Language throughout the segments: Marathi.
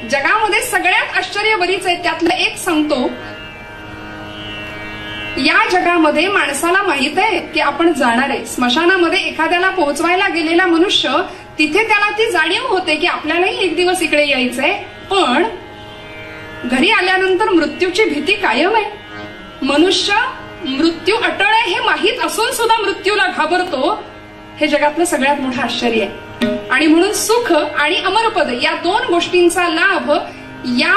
जगामध्ये सगळ्यात आश्चर्य बरीच आहे. त्यातलं एक सांगतो, या जगामध्ये माणसाला माहित आहे की आपण जाणार आहे. स्मशानामध्ये एखाद्याला पोहोचवायला गेलेला मनुष्य, तिथे त्याला ती जाणीव होते की आपल्यालाही एक दिवस इकडे यायचंय, पण घरी आल्यानंतर मृत्यूची भीती कायम आहे. मनुष्य मृत्यू अटळ आहे हे माहीत असून सुद्धा मृत्यूला घाबरतो. हे जगातलं सगळ्यात मोठं आश्चर्य आहे. आणि म्हणून सुख आणि अमरपद या दोन गोष्टींचा लाभ या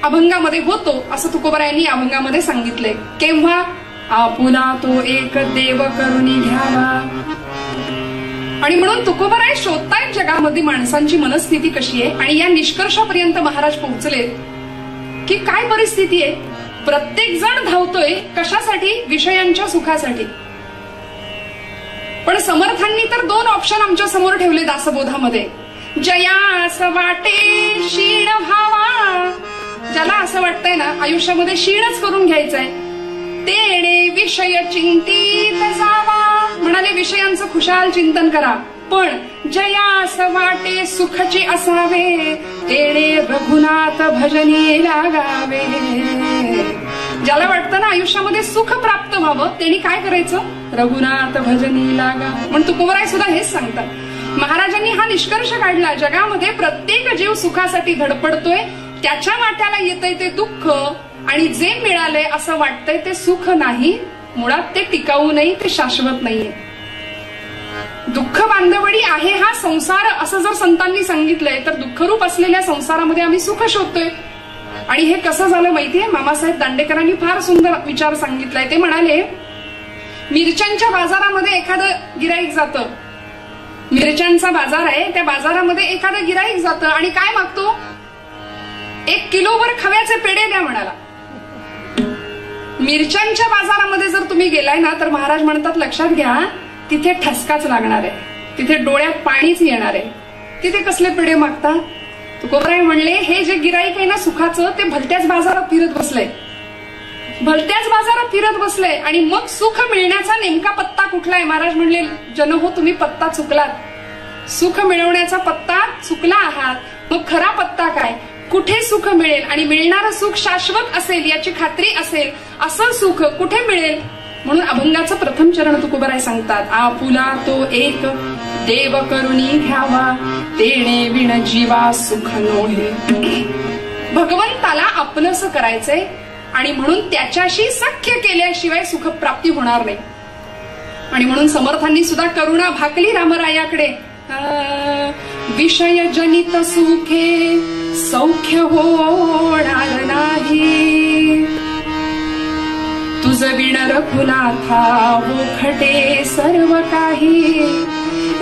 अभंगामध्ये होतो, असं तुकोबरायांनी अभंगामध्ये सांगितलंय. केव्हा आपुला तो एक देव करुणी घ्यावा. आणि म्हणून तुकोबराय शोधतायत जगामध्ये माणसांची मनस्थिती कशी आहे. आणि या निष्कर्षापर्यंत महाराज पोहोचले की काय परिस्थिती आहे. प्रत्येक जण धावतोय कशासाठी? विषयांच्या सुखासाठी. पण समर्थांनी तर दोन ऑप्शन आमच्या समोर ठेवले दासबोधामध्ये. जयास वाटे क्षीण भावा, ज्याला असं वाटतंय ना आयुष्यामध्ये क्षीणच करून घ्यायचंय, तेणे विषय चिंतित जावा. म्हणाले विषयांचं खुशाल चिंतन करा, पण जयास वाटे सुखचे असावे, तेणे रघुनाथ भजनी लागावे. ज्याला वाटतं ना आयुष्यामध्ये सुख प्राप्त व्हावं, त्यांनी काय करायचं? रघुनाथ भजनी लागा. म्हणून तुकोबराय सुद्धा हेच सांगतात. महाराजांनी हा निष्कर्ष काढला, जगामध्ये प्रत्येक जीव सुखासाठी धडपडतोय, त्याच्या वाट्याला येतंय ते दुःख, आणि जे मिळालंय असं वाटतंय ते सुख नाही, मुळात ते टिकाऊ नाही, ते शाश्वत नाहीये. दुःख बांधवडी आहे हा संसार, असं जर संतांनी सांगितलंय, तर दुःखरूप असलेल्या संसारामध्ये आम्ही सुख शोधतोय. आणि हे कसं झालं माहितीये? मामासाहेब दांडेकरांनी फार सुंदर विचार सांगितलाय. ते म्हणाले, मिरच्यांच्या बाजारामध्ये एखादं गिराईक जातं, मिरच्यांचा बाजार आहे, त्या बाजारामध्ये एखादं गिराईक जातं आणि काय मागतो? 1 किलोभर खव्याचे पेढे द्या म्हणाला. मिरच्यांच्या बाजारामध्ये जर तुम्ही गेलाय ना, तर महाराज म्हणतात लक्षात घ्या, तिथे ठसकाच लागणार आहे, तिथे डोळ्यात पाणीच येणार आहे. तिथे कसले पेढे मागता? तुकोबराय म्हणले, हे जे गिराईक आहे ना सुखाचं, ते भलत्याच बाजारात फिरत बसलंय, भलत्याच बाजारात फिरत बसलंय. आणि मग सुख मिळण्याचा नेमका पत्ता कुठला आहे? महाराज म्हणले, जन हो तुम्ही पत्ता चुकलात, सुख मिळवण्याचा पत्ता चुकला आहात. मग खरा पत्ता काय? कुठे सुख मिळेल आणि मिळणारं सुख शाश्वत असेल याची खात्री असेल, असं सुख कुठे मिळेल? म्हणून अभंगाचं प्रथम चरण तुकोबराय सांगतात, आपुला तो एक देव करुणी घ्यावा, तेणे विण जीवा सुख नोहे. भगवंताला आपलंसं करायचंय आणि म्हणून त्याच्याशी सख्य केल्याशिवाय सुख प्राप्ती होणार नाही. आणि म्हणून समर्थांनी सुद्धा करुणा भाकली रामरायाकडे. विषय जनित सुखे सौख्य होणार नाही, तुझ विण रघुनाथा होखटे सर्व काही.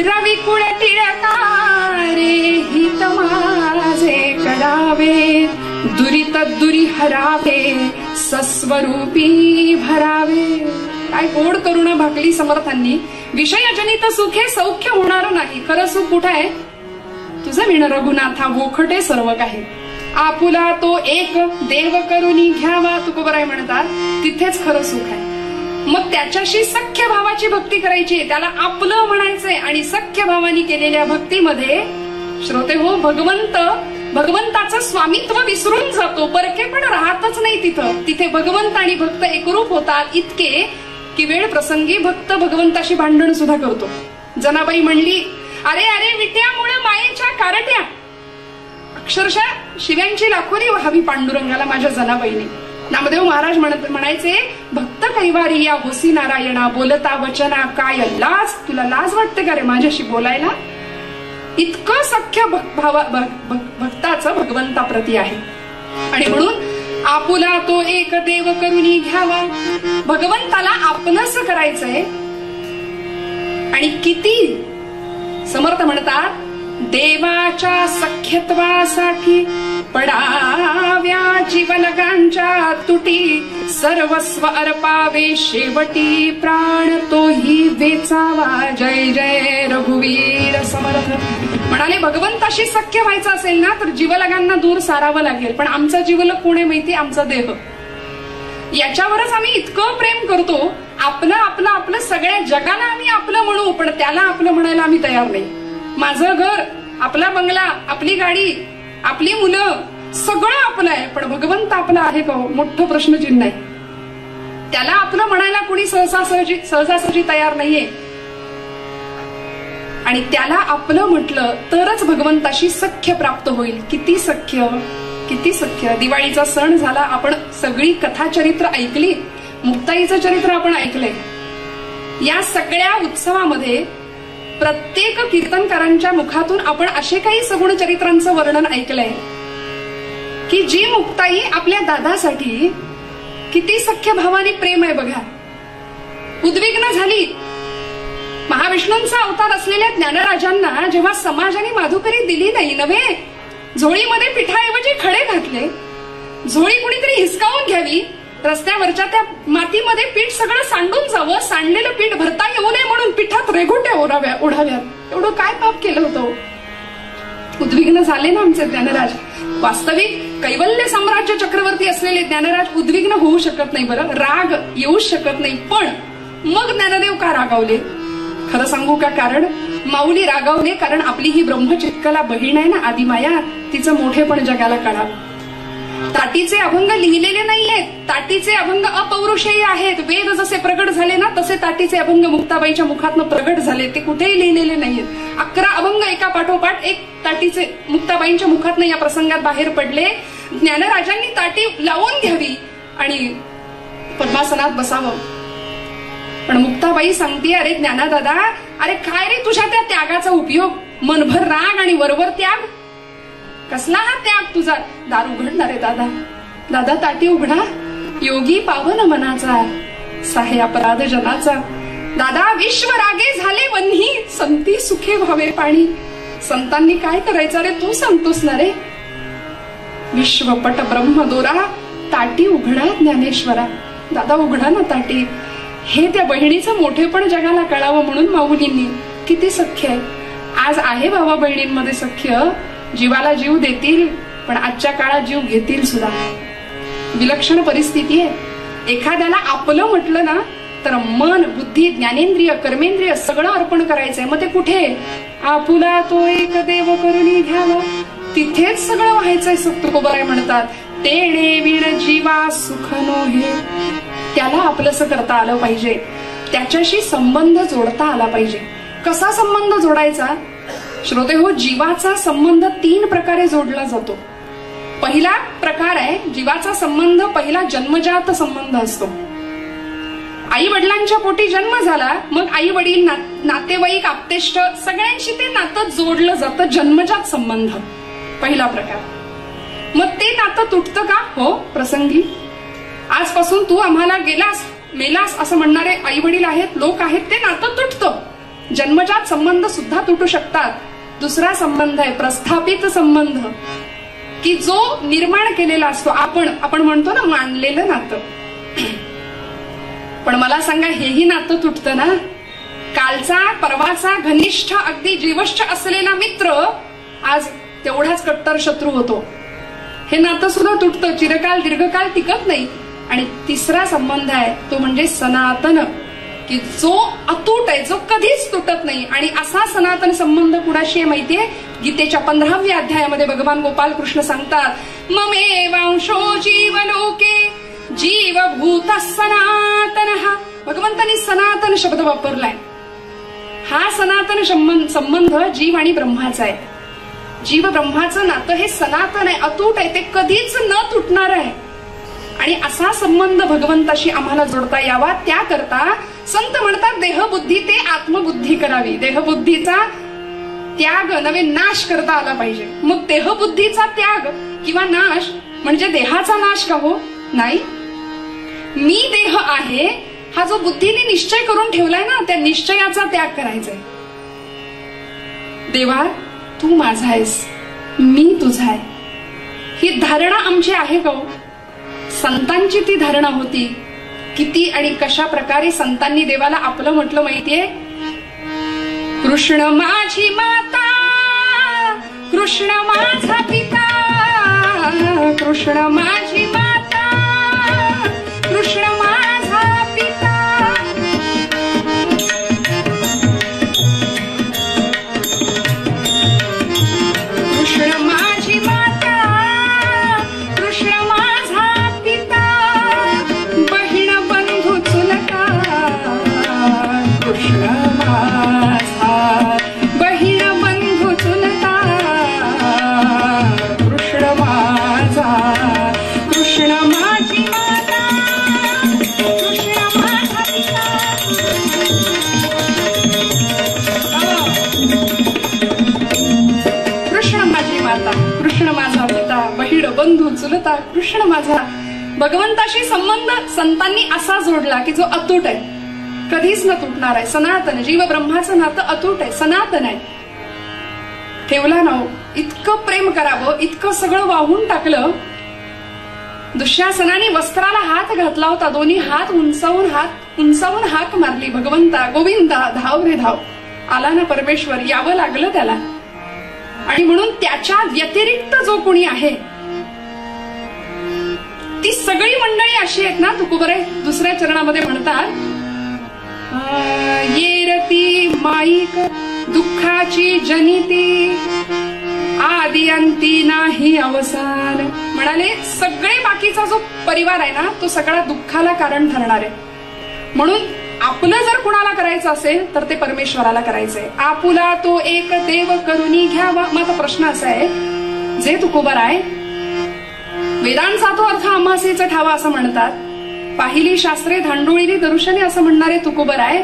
रवी कुळ टिळकारे हित माझे करावे, दुरित दुरी हरावे सस्वरूपी भरावे. काय गोड करुणा भाकली समर्थांनी. विषयजनित सुखे सौख्य होणार नाही, खरं सुख कुठं आहे? तुझं विण रघुनाथा वोखटे सर्व काही. आपुला तो एक देव करुणी घ्यावा, तुकोबराय म्हणतात, तिथेच खरं सुख आहे. मग त्याच्याशी सख्य भावाची भक्ती करायची, त्याला आपलं म्हणायचंय. आणि सख्य भावानी केलेल्या भक्तीमध्ये श्रोते हो, भगवंताचं स्वामित्व विसरून जातो, परके पण राहतच नाही तिथं. तिथे भगवंत आणि भक्त एकरूप होतात, इतके की वेळ प्रसंगी भक्त भगवंताशी भांडण सुद्धा करतो. जनाबाई म्हणली, अरे अरे विट्यामुळे मायेच्या कारट्या. अक्षरशः शिव्यांची लाखोरी व्हावी पांडुरंगाला माझ्या जनाबाईने. नामदेव महाराज म्हणायचे, भक्त कैवारी या होसी नारायणा, बोलता वचना काय लाज. तुला लाज वाटते का रे माझ्याशी बोलायला? इतकं सख्य भक्ताचं भगवंताप्रती आहे. आणि म्हणून आपुला तो एक देव करुणी घ्यावा, भगवंताला आपलंस करायचंय. आणि किती समर्थ म्हणतात, देवाच्या सख्यत्वासाठी पडाव्या जीवलगांच्या तुटी, सर्वस्व अर्पावे शेवटी प्राण तोही वेचावा. जय जय रघुवीर समर्थ. म्हणाले, भगवंताशी सख्य व्हायचं असेल ना, तर जीवलगांना दूर सारावं लागेल. पण आमचा जीवलग कोण आहे माहिती? आमचा देह. याच्यावरच आम्ही इतकं प्रेम करतो. आपलं आपलं आपलं सगळ्या जगाला आम्ही आपलं म्हणू, पण त्याला आपलं म्हणायला आम्ही तयार नाही. माझं घर, आपला बंगला, आपली गाडी, आपली मुलं, सगळं आपलं आहे, पण भगवंत आपला आहे का? मोठं प्रश्नचिन्ह आहे. त्याला आपलं म्हणायला कुणी सहजासहजी तयार नाहीये. आणि त्याला आपलं म्हटलं तरच भगवंताशी सख्य प्राप्त होईल. किती सख्य, किती सख्य. दिवाळीचा सण झाला, आपण सगळी कथा चरित्र ऐकली, मुक्ताईचं चरित्र आपण ऐकलंय. या सगळ्या उत्सवामध्ये प्रत्येक कीर्तनकारांच्या मुखातून आपण असे काही सगुण चरित्रांचं वर्णन ऐकलंय की जी मुक्ताई आपल्या दादासाठी किती सख्य भावाने प्रेम आहे बघा. उद्विग्न झाली. महाविष्णूंचा अवतार असलेल्या ज्ञानराजांना जेव्हा समाजाने माधुकरी दिली नाही, नव्हे झोळीमध्ये पिठाऐवजी खडे घातले, झोळी कुणीतरी हिसकावून घ्यावी, रस्त्यावरच्या त्या मातीमध्ये पीठ सगळं सांडून जावं, सांडलेलं पीठ भरता येऊ नये म्हणून पिठात रेघोट्या ओढाव्यात, एवढं काय पाप केलं होतं. उद्विग्न झाले ना आमचे ज्ञानराज. वास्तविक कैवल्य साम्राज्य चक्रवर्ती असलेले ज्ञानराज उद्विग्न होऊ शकत नाही. बरं, राग येऊ शकत नाही. पण मग ज्ञानदेव का रागावले? खरं सांगू का कारण? माऊली रागावले कारण आपली ही ब्रह्मचित्कला बहीण आहे ना आदिमाया, तिचं मोठेपण जगाला कळावं. ताटीचे अभंग लिहिलेले नाहीयेत, ताटीचे अभंग अपौरुषेय आहेत. वेद जसे प्रगट झाले ना तसे ताटीचे अभंग मुक्ताबाईच्या मुखातनं प्रगट झाले, ते कुठेही लिहिलेले नाहीयेत. 11 अभंग एका पाठोपाठ एक ताटीचे मुक्ताबाईंच्या मुखातनं या प्रसंगात बाहेर पडले. ज्ञानराजांनी ताटी लावून घ्यावी आणि पद्मासनात बसावं. पण मुक्ताबाई सांगते, अरे ज्ञानादादा, अरे काय रे तुझ्या त्या त्यागाचा उपयोग? मनभर राग आणि वरवर त्याग. कसला हा त्याग तुझा? दार उघडणार आहे दादा, दादा ताटी उघडा. योगी पावन मनाचा, साहे अपराध जनाचा. दादा विश्व रागे झाले वन्ही, संती सुखे व्हावे पाणी. संतांनी काय करायचं रे तू सांगतोस ना रे? विश्वपट ब्रह्म दोरा, ताटी उघडा ज्ञानेश्वरा. दादा उघडा ना ताटी. हे त्या बहिणीचं मोठेपण जगाला कळावं म्हणून माऊलींनी. किती सख्य आहे. आज आहे भावा बहिणींमध्ये सख्य. जीवाला जीव देतील पण आजच्या काळात जीव घेतील सुद्धा. विलक्षण परिस्थिती आहे. एखाद्याला आपलं म्हटलं ना तर मन, बुद्धी, ज्ञानेंद्रिय, कर्मेंद्रिय सगळं अर्पण करायचंय. मग ते कुठे? आपुला तो एक देव करुणी घ्यावा, तिथेच सगळं व्हायचंय. तुकोबाराय म्हणतात, तेणे विण जीवा सुख नोहे. त्याला आपलंसं करता आलं पाहिजे, त्याच्याशी संबंध जोडता आला पाहिजे. कसा संबंध जोडायचा? श्रोते हो, जीवाचा संबंध 3 प्रकारे जोडला जातो. पहिला प्रकार आहे जीवाचा संबंध, पहिला जन्मजात संबंध असतो. आई वडिलांच्या पोटी जन्म झाला, मग आई वडील, नातेवाईक, आप्तेष्ट सगळ्यांशी ते नातं जोडलं जातं. जन्मजात संबंध पहिला प्रकार. मग ते नातं तुटतं का? हो, प्रसंगी. आजपासून तू आम्हाला गेलास, मेलास असं म्हणणारे आई वडील आहेत, लोक आहेत, ते नातं तुटतं. जन्मजात संबंध सुद्धा तुटू शकतात. दुसरा संबंध आहे प्रस्थापित संबंध, की जो निर्माण केलेला असतो. आपण म्हणतो ना मानलेलं नातं. पण मला सांगा, हेही नातं तुटतं ना. कालचा परवाचा घनिष्ठ अगदी जीवष्ट असलेला मित्र आज तेवढाच कट्टर शत्रू होतो. हे नातं सुद्धा तुटतं, चिरकाल दीर्घकाल टिकत नाही. आणि तिसरा संबंध आहे तो म्हणजे सनातन, की जो अतूट आहे, जो कधीच तुटत नाही. आणि असा सनातन संबंध कुणाशी आहे माहितीये? गीतेच्या 15व्या अध्यायामध्ये भगवान गोपाल कृष्ण सांगतात, ममेवांशो जीवलोके जीवभूत सनातन. भगवंतांनी सनातन शब्द वापरलाय. हा सनातन संबंध जीव आणि ब्रह्माचा आहे. जीव ब्रह्माचं नातं हे सनातन आहे, अतूट आहे, ते कधीच न तुटणार आहे. आणि असा संबंध भगवंताशी आम्हाला जोडता यावा, त्याकरता संत म्हणतात देहबुद्धी ते आत्मबुद्धी करावी. देहबुद्धीचा त्याग नव्हे नाश करता आला पाहिजे. मग देहबुद्धीचा त्याग किंवा नाश म्हणजे देहाचा नाश का? हो नाही. मी देह आहे हा जो बुद्धीने निश्चय करून ठेवलाय ना, त्या निश्चयाचा त्याग करायचाय. देवा तू माझा आहेस, मी तुझा आहे, ही धारणा आमची आहे का? संतांची ती धारणा होती. किती आणि कशा प्रकारे संतांनी देवाला आपलं म्हटलं माहितीये? कृष्ण माझी माता, कृष्ण माझा पिता, कृष्ण माझी माता, कृष्ण माझा पिता. कृष्ण माझी माता, कृष्ण माझा पिता, बहीण बंधू चुलता कृष्ण माझा. भगवंताशी संबंध संतांनी असा जोडला की जो अतूट आहे, कधीच न तुटणार आहे, सनातन. जीव ब्रह्माचं नातं अतूट आहे, सनातन आहे. ठेवला ना हो. इतकं प्रेम करावं, इतकं सगळं वाहून टाकलं. दुःशासनाने वस्त्राला हात घातला होता, दोन्ही हात उंचावून हाक मारली, भगवंता गोविंदा धाव रे धाव. आला ना परमेश्वर, यावं लागलं त्याला. आणि म्हणून त्याच्या व्यतिरिक्त जो कोणी आहे ती सगळी मंडळी अशी आहेत ना. तुकोबरे दुसऱ्या चरणामध्ये म्हणतात, येरती माईक दुःखाची जनिती, आदि अंती नाही अवसान. म्हणाले सगळे बाकीचा जो परिवार आहे ना तो सगळा दुःखाला कारण ठरणार आहे. म्हणून आपलं जर कुणाला करायचं असेल तर ते परमेश्वराला करायचंय. आपुला तो एक देव करुनी घ्यावा. माझा प्रश्न असा आहे, जे तुकोबर आहे वेदांचा तो अर्थ अमासेचा ठावा असं म्हणतात, पाहिली शास्त्रे धांडोळीली दर्शने असं म्हणणारे तुकोबर आहे.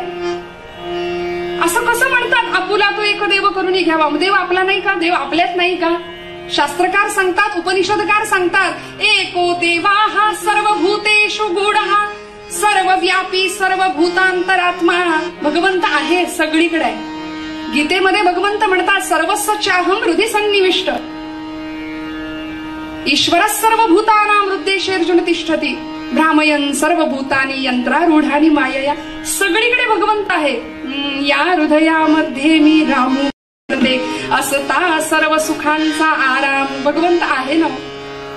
असं कसं म्हणतात आपुला तो एक देव करुनी घ्यावा? देव आपला नाही का? देव आपल्यात नाही का? शास्त्रकार सांगतात, उपनिषदकार सांगतात, एको देवा हा सर्वभूतेषु गूढः सर्वव्यापी सर्वभूतांतरात्मा. भगवंत आहे, सगळीकडे आहे. गीतेमध्ये भगवंत म्हणतात, सर्वस्व चाहम हृदय सन्निविष्ट. ईश्वर सर्वभूतानां हृदयेषु तिष्ठति भ्रामयन् सर्वभूतानि यंत्रारूढानि मायया. सगळीकडे भगवंत आहे. या हृदयामध्ये मी रामू असता सर्व सुखांचा आराम. भगवंत आहे ना.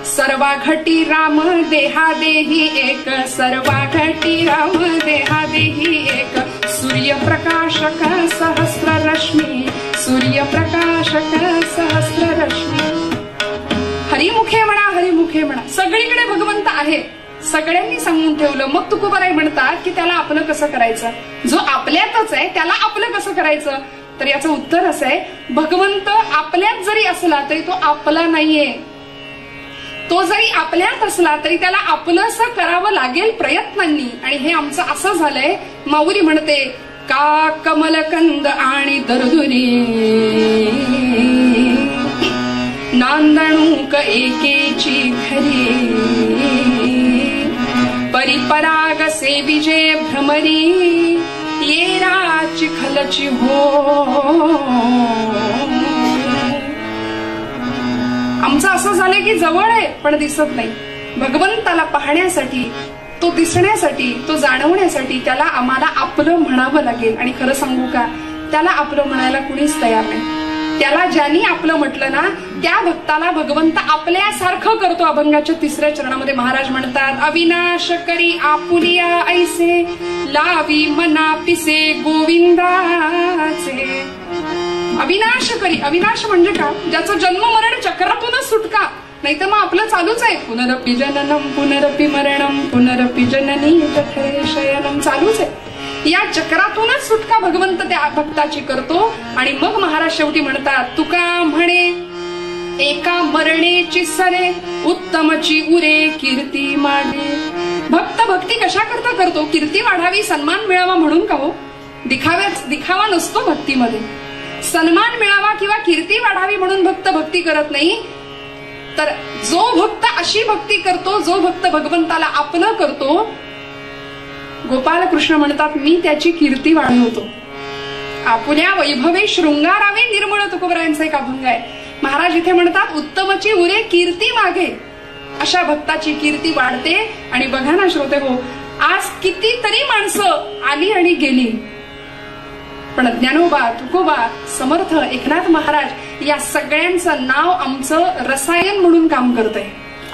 सर्वा घटी राम देहा देही एक, सर्वा घटी राम देहा देही एक. सूर्यप्रकाशक सहस्र रश्मी, सूर्यप्रकाशक सहस्र रश्मी. हरिमुखे म्हणा, हरिमुखे म्हणा. सगळीकडे भगवंत आहे, सगळ्यांनी सांगून ठेवलं. मग तुकोबाराय म्हणतात की त्याला आपलं कसं करायचं? जो आपल्यातच आहे त्याला आपलं कसं करायचं? तर याचं उत्तर असं आहे, भगवंत आपल्यात जरी असला तरी तो आपला नाहीये. तो जरी आपल्यात असला तरी त्याला आपलंसं करावं लागेल प्रयत्नांनी. आणि हे आमचं असं झालंय. माऊली म्हणते, का कमलकंद आणि दरदुरी नांदणूक एकेची घरी, परिपराग सेविजे भ्रमरी येराची खलची हो. आमचं असं झालंय की जवळ आहे पण दिसत नाही. भगवंताला पाहण्यासाठी, तो दिसण्यासाठी, तो जाणवण्यासाठी त्याला आम्हाला आपलं म्हणावं लागेल. आणि खरं सांगू का, त्याला आपलं म्हणायला कुणीच तयार नाही. त्याला ज्यांनी आपलं म्हटलं ना त्या भक्ताला भगवंत आपल्यासारखं करतो. अभंगाच्या 3ऱ्या चरणामध्ये महाराज म्हणतात, अविनाश करी आपुलिया ऐसे लावी मना पिसे गोविंदाचे. अविनाश करी. अविनाश म्हणजे का? ज्याचं जन्म मरण चक्रातूनच सुटका. नाही तर मग आपलं चालूच आहे, पुनरपि जननम पुनरपि मरणम पुनरपि जननी तथे शयनम. चालूच आहे. या चक्रातूनच सुटका भगवंत त्या भक्ताची करतो. आणि मग महाराज शेवटी म्हणतात, तुका म्हणे एका मरणेची सरे उत्तमची उरे कीर्ती मागे. भक्त भक्ती कशा करता करतो? कीर्ती वाढावी, सन्मान मिळावा म्हणून का हो? दिखावा नसतो भक्तीमध्ये. सन्मान मिळावा किंवा कीर्ती वाढावी म्हणून भक्त भक्ती करत नाही. तर जो भक्त अशी भक्ती करतो, जो भक्त भगवंताला आपलं करतो, गोपाल कृष्ण म्हणतात, मी त्याची कीर्ती वाढवतो. आपुल्या वैभवे शृंगारावे निर्मळ. तुकोबरायांचा एक अभंग आहे. महाराज इथे म्हणतात, उत्तमची उरे कीर्ती मागे. अशा भक्ताची कीर्ती वाढते. आणि बघा ना श्रोते हो, आज कितीतरी माणसं आली आणि गेली, पण ज्ञानोबा, तुकोबा, समर्थ, एकनाथ महाराज या सगळ्यांचं नाव आमचं रसायन म्हणून काम करतंय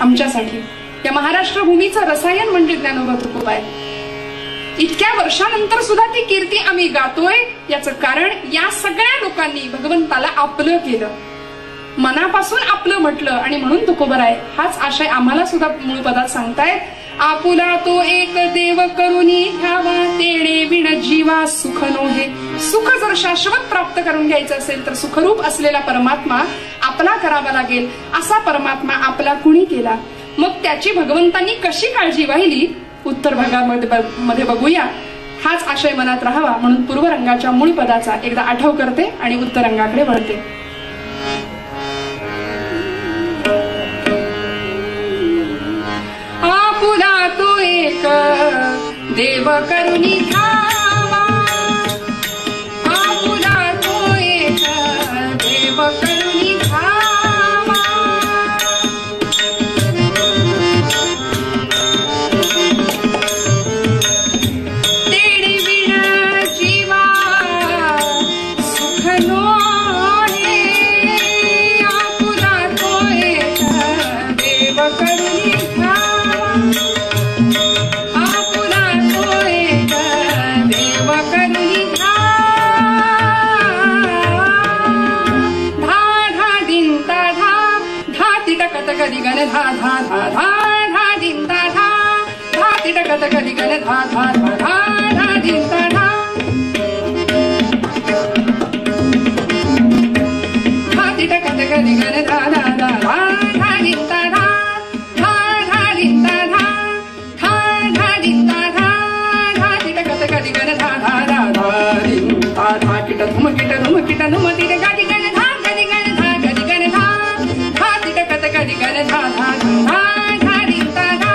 आमच्यासाठी. या महाराष्ट्र भूमीचं रसायन म्हणजे ज्ञानोबा तुकोबा आहे. इतक्या वर्षानंतर सुद्धा ती कीर्ती आम्ही गातोय. याचं कारण या सगळ्या लोकांनी भगवंताला आपलं केलं, मनापासून आपलं म्हटलं. आणि म्हणून तुकोबराय हाच आशय आम्हाला सुद्धा मूळ पदात सांगतायत. आपुला तो एक देव करुनी घ्यावा, तेणे विण जीवा सुख नोहे. सुख जर शाश्वत प्राप्त करून घ्यायचं असेल तर सुखरूप असलेला परमात्मा आपला करावा लागेल. असा परमात्मा आपला कुणी केला? मग त्याची भगवंतांनी कशी काळजी वाहिली? उत्तर भागामध्ये बघूया. हाच आशय मनात राहावा म्हणून पूर्वरंगाच्या मूळ पदाचा एकदा आठव करते आणि उत्तरंगाकडे वळते. देव करुणी धावा आपुला तो एक देव करुणी धावा तेरी विण जीवा सुख नो करुणी धावा आपुला तो एक देव करुणी धा धा दिंता धा धा तिटकत कधी गण धा धा धा धा धा दिंता धा धा तिटकत कधी गण धा धा धा धा धा दिंता धा धा तिटकत कधी गण धा धा धा धा धा दिंता धा किट धुम किट धुम किट धुम तिट गाडी गण धा गडी गण धा गडी गण धा धा तिट कत गडी गण धा धा धा धा दिंता धा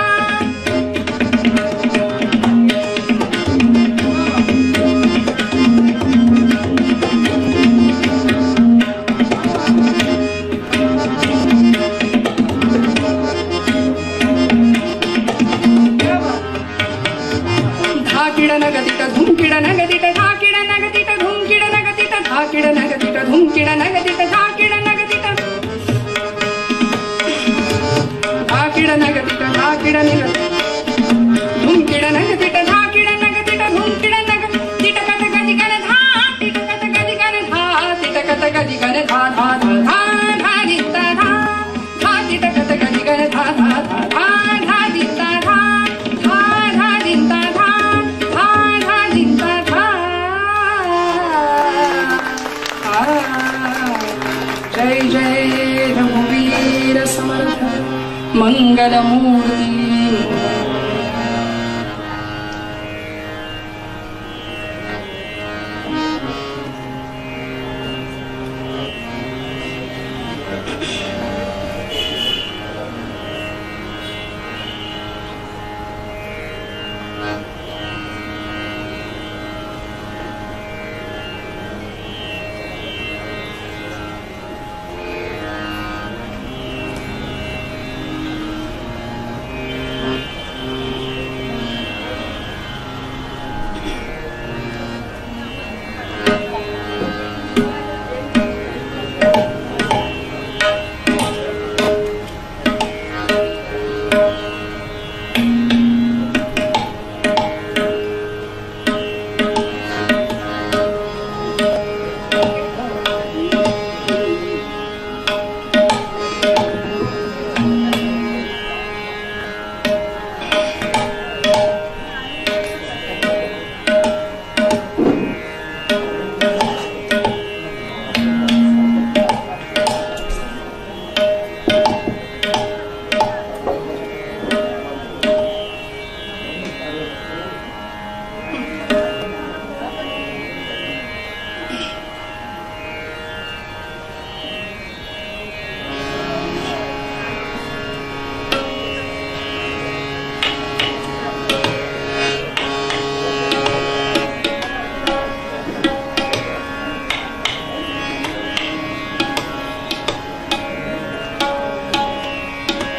धा किड नगदिट धुम किड नगदिट धा किड नगदिट धुम किड नगदिट धा किड नगदिट धुम किड नगदिट धा किड नगदिट धा किड नगदिट धा किड नगदिट धुम किड नगदिट धा किड नगदिट धुम किड नगदिट कत गदी गण धा तिट कत गदी गण धा तिट कत गदी गण धा धा धा धा धा दिंता धा धा तिट कत गदी गण धा धा धा धा धा दिंता धा धा धा दिंता धा धा धा दिंता धा जय जय रघुवीर समर्थ मंगल मूर्ति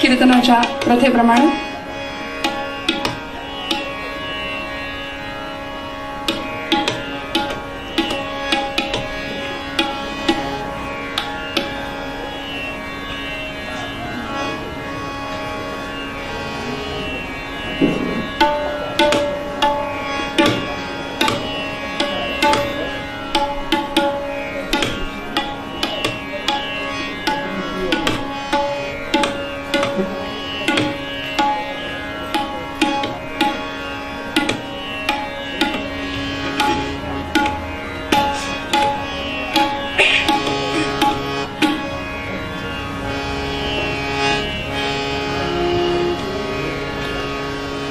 कीर्तनाच्या प्रथेप्रमाणे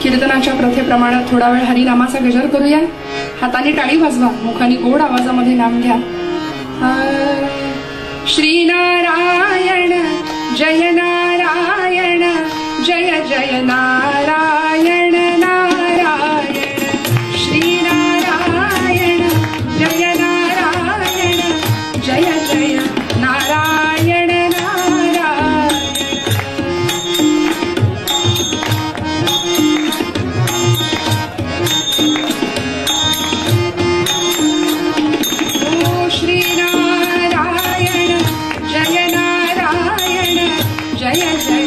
कीर्तनाच्या प्रथेप्रमाणे थोडा वेळ हरिनामाचा गजर करूया. हाताने टाळी वाजवा, मुखाने गोड आवाजामध्ये नाम घ्या. श्री नारायण जय नारायण जय जय नारायण नारायण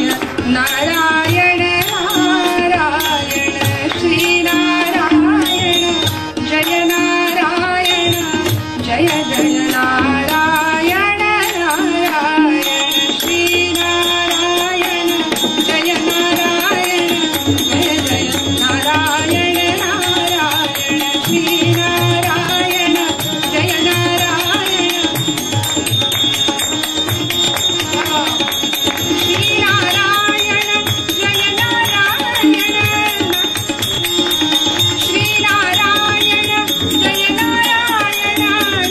नारायण नारायण श्री नारायण जय नारायण जय जय नारायण नारायण श्री नारायण जय नारायण जय जय नारायण नारायण श्री नारायण जय नारायण श्री नारायण जय नारायण श्री नारायण जय नारायण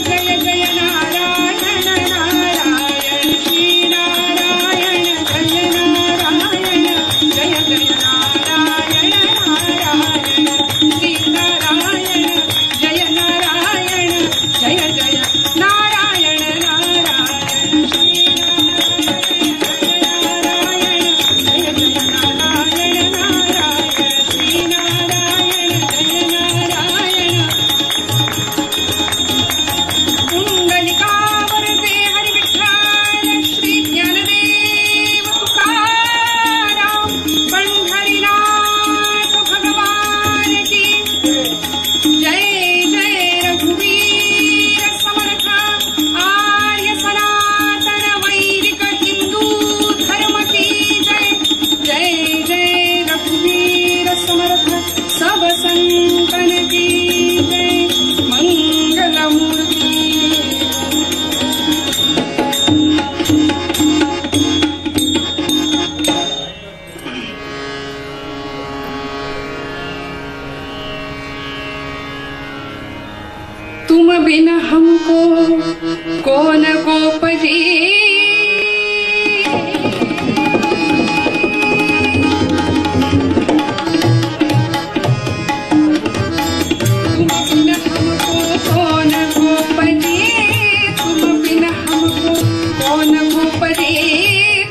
जय जय नारायण नारायण श्री नारायण जय नारायण जय जय नारायण नारायण श्री नारायण जय नारायण जय जय नारायण नारायण श्री पुंडलिकावरते हरी विठ्ठल श्री ज्ञानदेव तुकाराम पंढरीनाथ भगवान की जय जय रघुवीर समर्थ आर्य सनातन वैदिक हिंदू धर्म की जय जय जय रघुवीर समर्थ सब संतन की जय मंगलमूर्ति तुम बिन हमको कौन गोपजी तुम बिन हमको कौन गोपजी तुम बिन हमको कौन गोपजी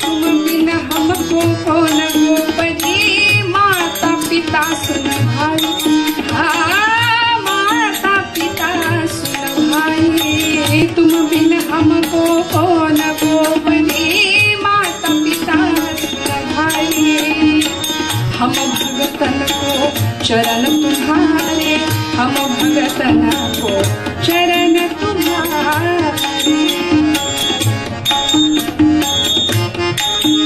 तुम बिन हमको कौन गोपजी माता पिता सुन भाई माता पिता सुन भाई तुम बिन हमको कौन गोपजी माता पिता सुन भाई हम भगतन को चरण तुम्हारे हम भगतन को चरण तुम्हारे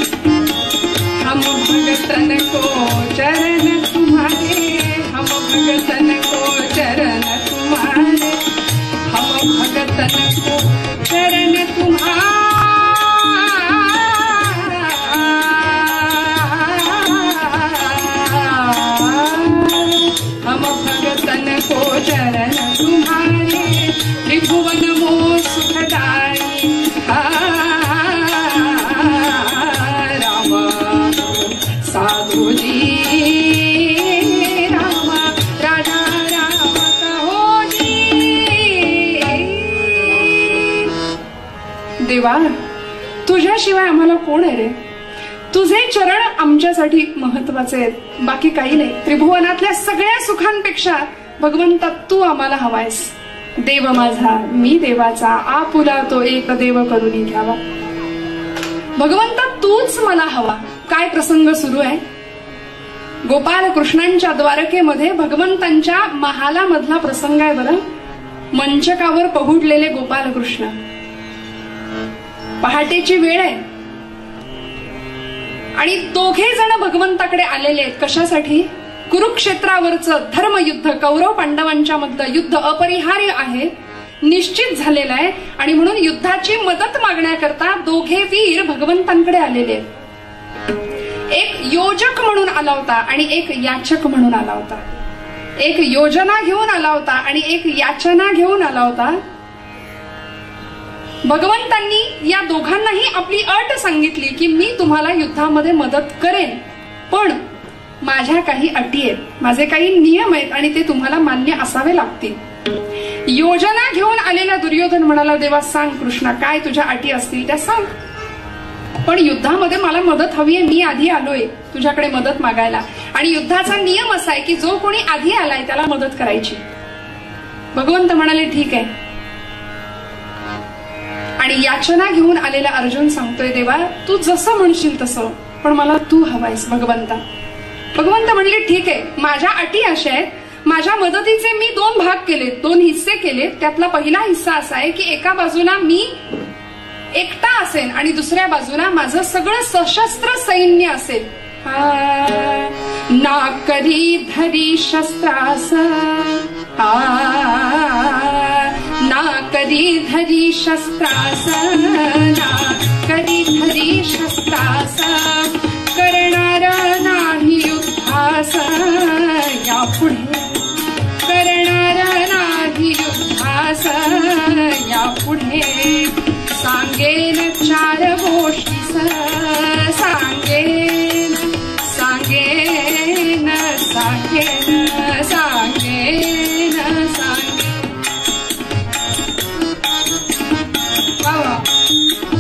हम भगतन को चरण तुम्हारे हम भगतन को चरण तुम्हारे हम भगतन को चरण तुम्हारे हम भगतन को चरण तुम्हारे त्रिभुवन मोह सुखदाई राम साधु जी राम राधा राम कहो जी देवा तुझ्याशिवाय आम्हाला कोण आहे रे तुझे चरण आमच्यासाठी महत्वाचे आहेत बाकी काही नाही त्रिभुवनातल्या सगळ्या सुखांपेक्षा भगवंता तू आम्हाला हवायस देव माझा मी देवाचा आपुला तो एक देव करून घ्यावा भगवंता तूच मला हवा काय प्रसंग सुरू आहे गोपाल कृष्णांच्या द्वारकेमध्ये भगवंतांच्या महालामधला प्रसंग आहे बरं मंचकावर पहुडलेले गोपाल कृष्ण पहाटेची वेळ आहे आणि दोघे जण भगवंताकडे आलेले आहेत कशासाठी कुरुक्षेत्रावरचं धर्मयुद्ध कौरव पांडवांच्या मधलं युद्ध अपरिहार्य आहे निश्चित झालेलं आहे आणि म्हणून युद्धाची मदत मागण्याकरता दोघे वीर भगवंतांकडे आलेले आहेत एक योजक म्हणून आला होता आणि एक याचक म्हणून आला होता एक योजना घेऊन आला होता आणि एक याचना घेऊन आला होता भगवंतांनी या दोघांनाही आपली अट सांगितली की मी तुम्हाला युद्धामध्ये मदत करेन पण माझ्या काही अटी आहेत माझे काही नियम आहेत आणि ते तुम्हाला मान्य असावे लागतील योजना घेऊन आलेला दुर्योधन म्हणाला देवा सांग कृष्णा काय तुझ्या अटी असतील त्या सांग पण युद्धामध्ये मला मदत हवी आहे मी आधी आलोय तुझ्याकडे मदत मागायला आणि युद्धाचा नियम असा आहे की जो कोणी आधी आलाय त्याला मदत करायची भगवंत म्हणाले ठीक आहे आणि याचना घेऊन आलेला अर्जुन सांगतोय देवा तू जसं म्हणशील तसं पण मला तू हवायस भगवंता. भगवंत म्हणले ठीक आहे, माझ्या अटी अशा आहेत, माझ्या मदतीचे मी 2 भाग केलेत, 2 हिस्से केलेत. त्यातला पहिला हिस्सा असा आहे की एका बाजूला मी एकटा असेल आणि दुसऱ्या बाजूला माझं सगळं सशस्त्र सैन्य असेल. ना करी धरी शस्त्रास, ना करी धरी शस्त्रास, ना करी धरी शस्त्रास, करणार नाही युद्धास यापुढे, करणार नाही युद्धास यापुढे. सांगेन 4 गोष्टी, सांगेन सांगेन सांगेन सांगेन सांगेन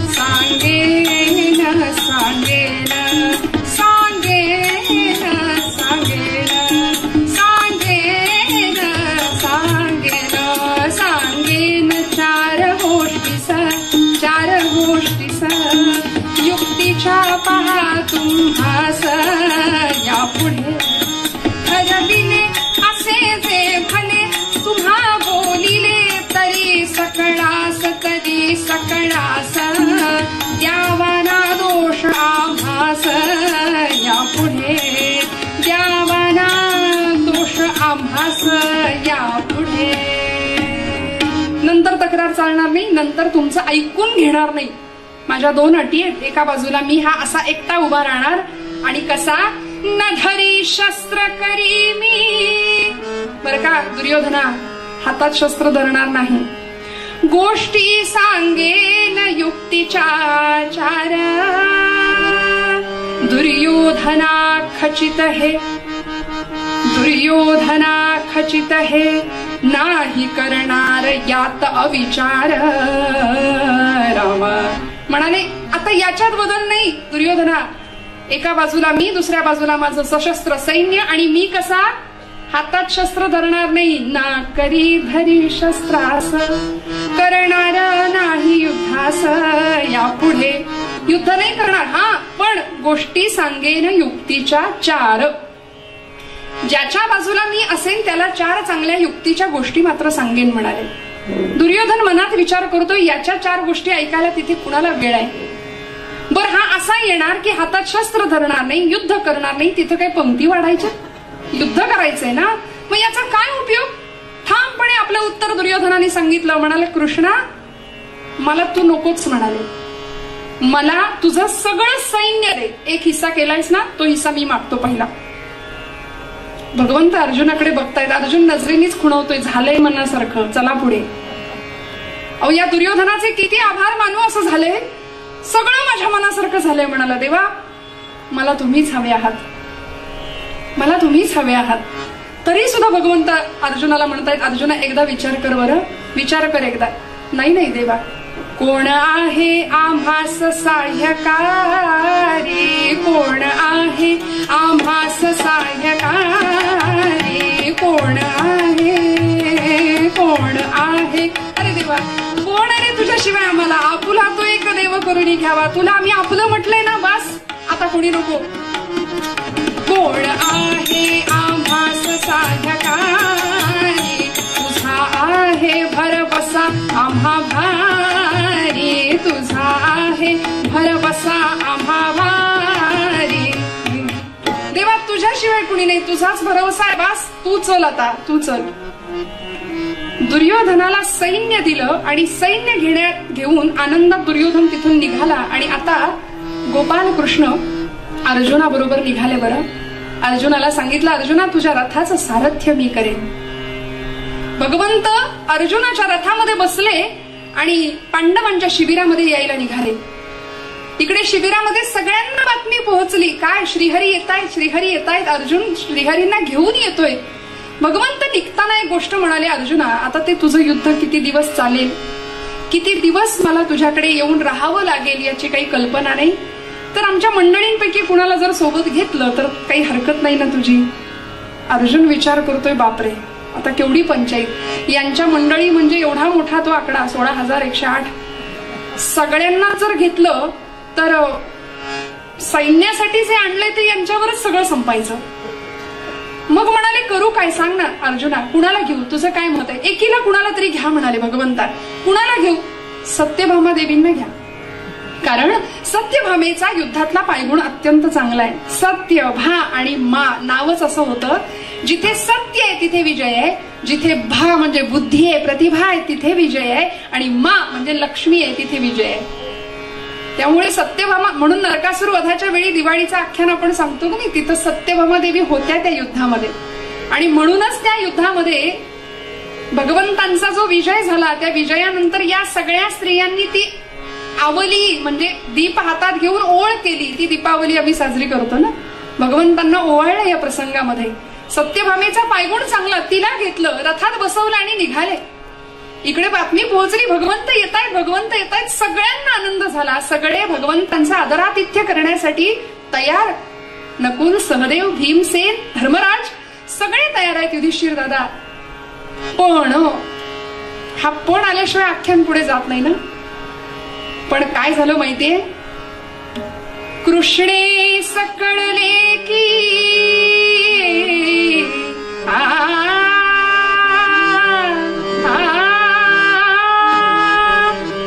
सांगेन सांगेन सांगेन सांगेन सांगेन 4 गोष्टी, 4 गोष्टी युक्तीच्या पहा तुम्हास यापुढे. ठरविले असे जे भले, तुम्हा बोलिले तरी सकळास, तरी सकळास, द्यावाना दोष आम्हास यापुढे, द्यावाना दोष आम्हास यापुढे. नंतर तक्रार चालणार नाही, नंतर तुमचं ऐकून घेणार नाही. माझ्या 2 अटी आहेत. एका बाजूला मी हा असा एकटा उभा राहणार आणि कसा, न धरी शस्त्र करी मी. बर का दुर्योधना, हातात शस्त्र धरणार नाही. गोष्टी सांगेन युक्तीच्या 4, दुर्योधना खचित हे, दुर्योधना खचित हे, नाही करणार यात अविचार. राम म्हणाले आता याच्यात बदल नाही दुर्योधना. एका बाजूला मी, दुसऱ्या बाजूला माझं सशस्त्र सैन्य आणि मी कसा हातात शस्त्र धरणार नाही. ना करी धरी शस्त्रास, करणार नाही युद्धास यापुढे. युद्ध नाही करणार हा, पण गोष्टी सांगेन युक्तीच्या 4. ज्याच्या बाजूला मी असेन त्याला 4 चांगल्या युक्तीच्या गोष्टी मात्र सांगेन म्हणाले. दुर्योधन मनात विचार करतोय याच्या 4 गोष्टी ऐकायला तिथे कुणाला वेळ आहे. बर हा असा येणार की हातात शस्त्र धरणार नाही, युद्ध करणार नाही, तिथं काही पंक्ती वाढायच्या, युद्ध करायचंय ना, मग याचा काय उपयोग. ठामपणे आपलं उत्तर दुर्योधनाने सांगितलं. म्हणाले कृष्णा मला तू नकोच म्हणाले, मला तुझं सगळं सैन्य दे. एक हिस्सा केलायस ना, तो हिस्सा मी मागतो पहिला. भगवंत अर्जुनाकडे बघतायत, अर्जुन नजरेनीच खुणवतोय, झालंय मनासारखं, चला पुढे. अहो या दुर्योधनाचे किती आभार मानू असं झालंय, सगळं माझ्या मनासारखं झालंय. म्हणाला देवा मला तुम्हीच हवे आहात, मला तुम्हीच हवे आहात. तरी सुद्धा भगवंत अर्जुनाला म्हणतायत अर्जुना एकदा विचार कर बरं, विचार कर एकदा. नाही नाही देवा, कोण आहे आम्हास सहाय्यकारी, कोण आहे आम्हास सहाय्यकारी, कोण आहे, कोण आहे. अरे देवा कोण रे तुझ्याशिवाय आम्हाला, आपुला तो एक देव करून घ्यावा. तुला आम्ही आपलं म्हटलंय ना, बस आता कोणी नको. कोण आहे आम्हास सहाय्यकारी, तुझा आहे भरवसा आम्हा भारी, तुझा आहे भरवसा आम्हा भारी. देवा तुझ्याशिवाय कुणी नाही, तुझाच भरवसा आहे, बस तू चल, आता तू चल. दुर्योधनाला सैन्य दिलं आणि सैन्य घेऊन आनंदात दुर्योधन तिथून निघाला. आणि आता गोपाल कृष्ण अर्जुनाबरोबर निघाले. बरं अर्जुनाला सांगितलं अर्जुना तुझ्या रथाचं सारथ्य मी करेन. भगवंत अर्जुनाच्या रथामध्ये बसले आणि पांडवांच्या शिबिरामध्ये यायला निघाले. इकडे शिबिरामध्ये सगळ्यांना बातमी पोहोचली, काय श्रीहरी येतायत, श्रीहरी येतायत, अर्जुन श्रीहरींना घेऊन येतोय. भगवंत निघताना एक गोष्ट म्हणाले, अर्जुना आता ते तुझं युद्ध किती दिवस चालेल, किती दिवस मला तुझ्याकडे येऊन राहावं लागेल याची काही कल्पना नाही. तर आमच्या मंडळींपैकी कुणाला जर सोबत घेतलं तर काही हरकत नाही ना तुझी. अर्जुन विचार करतोय बापरे आता केवढी पंचायत. यांच्या मंडळी म्हणजे एवढा मोठा तो आकडा 16,108. सगळ्यांना जर घेतलं तर सैन्यासाठी जे आणलंय ते यांच्यावरच सगळं संपायचं. मग म्हणाले करू काय सांग ना अर्जुना, कुणाला घेऊ, तुझं काय मत आहे? एकीला कुणाला तरी घ्या म्हणाले भगवंता. कुणाला घेऊ? सत्यभामा देवींना घ्या, कारण सत्यभामेचा युद्धातला पायगुण अत्यंत चांगला आहे. सत्य भा आणि मा नावच असं होतं, जिथे सत्य आहे तिथे विजय आहे, जिथे भा म्हणजे बुद्धी आहे, प्रतिभा आहे, तिथे विजय आहे, आणि मा म्हणजे लक्ष्मी आहे, तिथे विजय आहे. त्यामुळे सत्यभामा, म्हणून नरकासुर वधाच्या वेळी दिवाळीचं आख्यान आपण सांगतो की तिथं सत्यभामा देवी होत्या त्या युद्धामध्ये, आणि म्हणूनच त्या युद्धामध्ये भगवंतांचा जो विजय झाला, त्या विजयानंतर या सगळ्या स्त्रियांनी ती आवली म्हणजे दीप हातात घेऊन ओळ केली. ती दीपावली आम्ही साजरी करतो ना, भगवंतांना ओवाळलं या प्रसंगामध्ये. सत्यभामेचा पायगुण चांगला, तिला घेतलं, रथात बसवलं आणि निघाले. इकडे बातमी पोहोचली, भगवंत येतायत, भगवंत येतायत. सगळ्यांना आनंद झाला, सगळे भगवंतांचं आदरातिथ्य करण्यासाठी तयार. नकुल, सहदेव, भीमसेन, धर्मराज सगळे तयार आहेत, युधिष्ठिर दादा. पण हा पण आल्याशिवाय आख्यान पुढे जात नाही ना. पण काय झालं माहितीये? कृष्णे सकळले की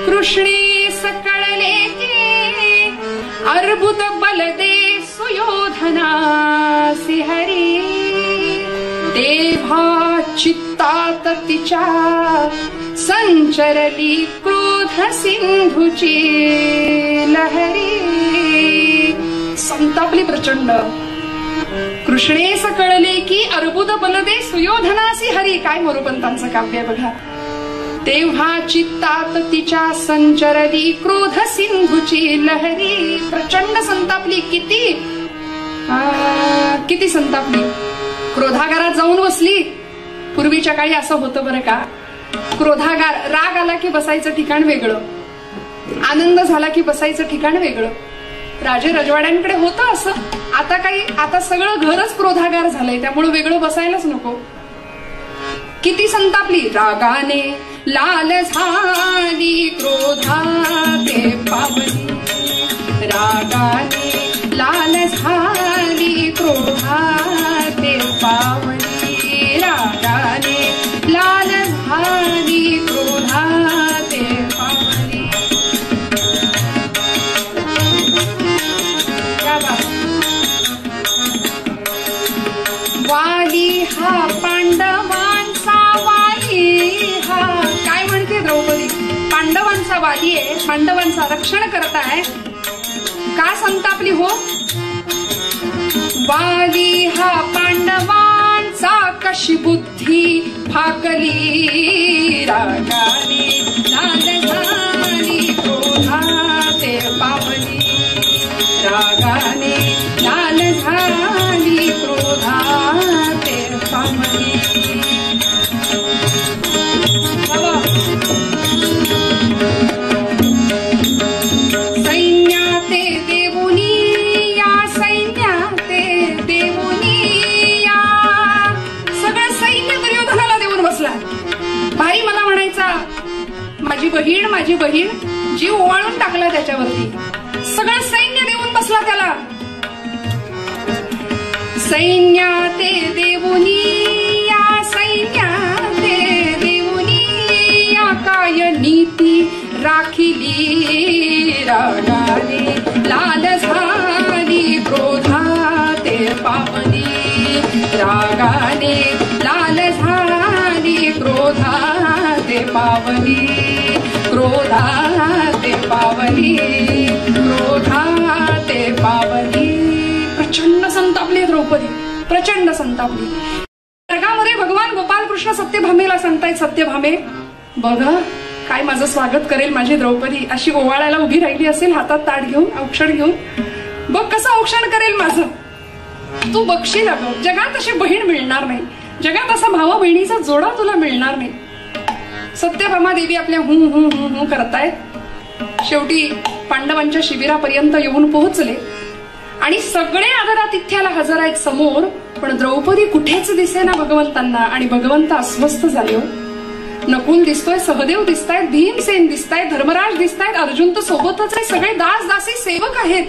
कृष्णे सकळले की अर्बुद बलदे सुयोधनासी हरी. तेव्हा चित्तात तिच्या संचरली क्रोध सिंधूची लहरी. संतापली प्रचंड. कृष्णेस कळले की अर्बुद बलदे सुयोधनासी हरी. काय मोरोपंतांचं काव्य आहे बघा. तेव्हा चित्तात तिच्या संचरली क्रोध सिंधूची लहरी. प्रचंड संतापली. किती संतापली. क्रोधागारात जाऊन बसली. पूर्वीच्या काळी असं होतं बरं का, क्रोधागार, राग आला की बसायचं ठिकाण वेगळं, आनंद झाला की बसायचं ठिकाण वेगळं. राजे रजवाड्यांकडे होतं असं. आता सगळं घरच क्रोधागार झालंय, त्यामुळे वेगळं बसायलाच नको. किती संतापली. रागाने लाल झाली क्रोधाते पावली. रागाने लाल झाली क्रोधाते पावली. रागाने लाल झाली क्रोधाते पावली. वाली हा पांडवांचा वाली हा. काय म्हणते द्रौपदी? पांडवांचा वाली आहे, पांडवांचा रक्षण करताय. का संतापली हो? वाली हा पांडवांचा कशी बुद्धी फाकली. रागाने लाल झाली क्रोधाते पावली. रागाने लाल झाली क्रोधाते पावली. सैन्याते देवुनी या, सैन्याते देवुनी या. सगळं सैन्य दुर्योधनाला देऊन बसला. भाई मला म्हणायचा माझी बहीण, माझी बहीण, जीव ओवाळून टाकला त्याच्यावरती. सगळं सैन्य देऊन बसला त्याला. सैन्याते देवुनी या, सैन्याते देवुनी या. काय नीती राखिली. रागाने लाल झाली क्रोधाते पावली. रागाने लाल झाली क्रोधाते पावली. क्रोधाते पावली. क्रोधाते पावली. प्रचंड संतापली द्रौपदी, प्रचंड संतापली. जगामध्ये भगवान गोपाल कृष्ण सत्यभामेला सांगतायत, सत्यभामे बघा काय माझं स्वागत करेल माझी द्रौपदी. अशी ओवाळायला उभी राहिली असेल, हातात ताट घेऊन, औक्षण घेऊन. बघ कसं औक्षण करेल माझं. तू बघशील अगं, जगात अशी बहीण मिळणार नाही, जगात असा भावा बहिणीचा जोडा तुला मिळणार नाही. सत्यभामा देवी आपल्या हू हू हू हू करतायत. शेवटी पांडवांच्या शिबिरापर्यंत येऊन पोहोचले आणि सगळे आदरातिथ्याला हजर आहेत समोर. पण द्रौपदी कुठेच दिसेना भगवंतांना, आणि भगवंत अस्वस्थ झाले. नकुल दिसतोय, सहदेव दिसतायत, भीमसेन दिसतायत, धर्मराज दिसतायत, अर्जुन तर सोबतच आहे, सगळे दास दासी सेवक आहेत.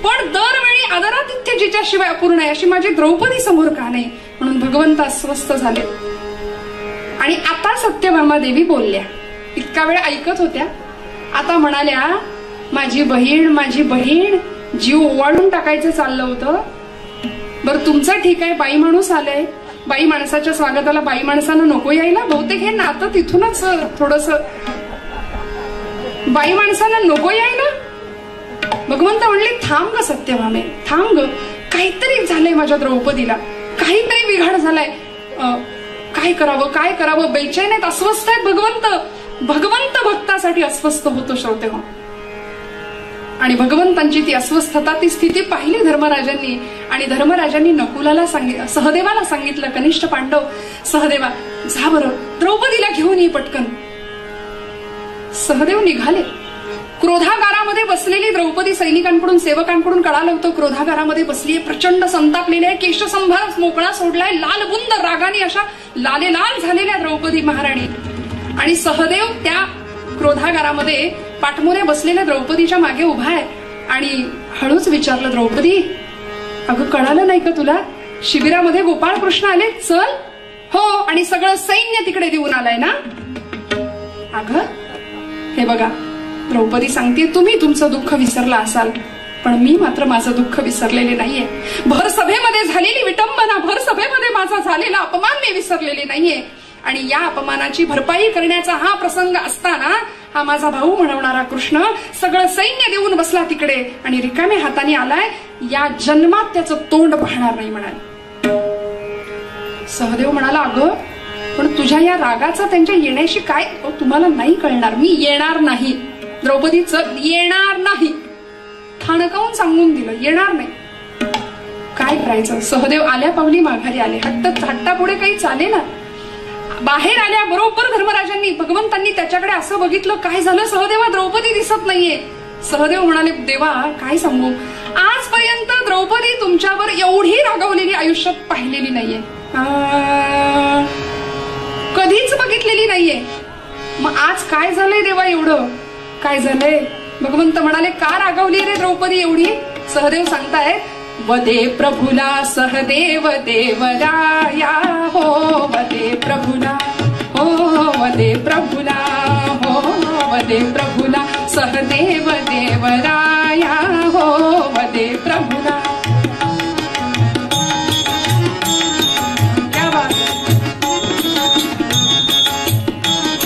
पण दरवेळी आदरातिथ्य जिच्याशिवाय अपूर्ण आहे अशी माझी द्रौपदी समोर का नाही, म्हणून भगवंत अस्वस्थ झाले. आणि आता सत्यभामा देवी बोलल्या. इतका वेळ ऐकत होत्या, आता म्हणाल्या, माझी बहीण जीव ओवाळून टाकायचं चाललं होतं. बरं तुमचं ठीक आहे, बाई माणूस आलंय, बाई माणसाच्या स्वागताला बाई माणसानं नको यायला. बहुतेक हे नातं तिथूनच थोडस, बाई माणसानं नको यायला. भगवंत म्हणले, थांब ग सत्यभामे, थांब ग, काहीतरी झालंय माझ्या द्रौपदीला, काहीतरी बिघाड झालाय. काय करावं बेचैन आहेत, अस्वस्थ आहेत. भगवंत भक्तासाठी अस्वस्थ होतो श्रोते हो. आणि भगवंतांची ती अस्वस्थता, ती स्थिती पाहिली धर्मराजांनी. आणि धर्मराजांनी नकुलाला सहदेवाला सांगितलं, कनिष्ठ पांडव, सहदेवा जा बरं द्रौपदीला घेऊन ये पटकन. सहदेव निघाले. क्रोधागारामध्ये बसलेली द्रौपदी सैनिकांकडून सेवकांकडून कळालं होतं, क्रोधागारामध्ये बसलीये, प्रचंड संतापलेली आहे, केशसंभार मोकळा सोडलाय, लालबुंद रागाने अशा लालेलाल झालेल्या द्रौपदी महाराणी. आणि सहदेव त्या क्रोधागारामध्ये पाठमोरे बसलेल्या द्रौपदीच्या मागे उभा आहे. आणि हळूच विचारलं, द्रौपदी अगं कळालं नाही का तुला, शिबिरामध्ये गोपाळ कृष्ण आले, चल. हो, आणि सगळं सैन्य तिकडे देऊन आलाय ना. अगं हे बघा, द्रौपदी सांगते, तुम्ही तुमचं दुःख विसरला असाल, पण मी मात्र माझं दुःख विसरलेले नाहीये. भर सभेमध्ये झालेली विटंबना, भर सभेमध्ये माझा झालेला अपमान मी विसरलेले नाहीये. आणि या अपमानाची भरपाई करण्याचा हा प्रसंग असताना हा माझा भाऊ म्हणवणारा कृष्ण सगळं सैन्य देऊन बसला तिकडे आणि रिकाम्या हाताने आलाय, या जन्मात त्याचं तोंड पाहणार नाही म्हणाले. सहदेव म्हणाला, अगं पण तुझ्या या रागाचा त्यांच्या येण्याशी काय, तुम्हाला नाही कळणार, मी येणार नाही. द्रौपदीचं येणार नाही, ठाणकावून सांगून दिलं, येणार नाही. काय करायचं. सहदेव आल्या पावली माघारी आले. हट्टापुढे काही चालेल. बाहेर आल्या बरोबर धर्मराजांनी, भगवंतांनी त्याच्याकडे असं बघितलं, काय झालं सहदेवा, द्रौपदी दिसत नाहीये. सहदेव म्हणाले, देवा काय सांगू, आजपर्यंत द्रौपदी तुमच्यावर एवढी रागावलेली आयुष्यात पाहिलेली नाहीये, कधीच बघितलेली नाहीये. मग आज काय झालंय देवा, एवढं काय झालंय. भगवंत म्हणाले, का रागावली रे द्रौपदी एवढी. सहदेव सांगतायत, वदे प्रभुला सहदेव देवराया हो, वदे प्रभुला हो, वदे प्रभुला हो, वदे प्रभुला सहदेव देवराया हो, वदे प्रभुला. क्या बात.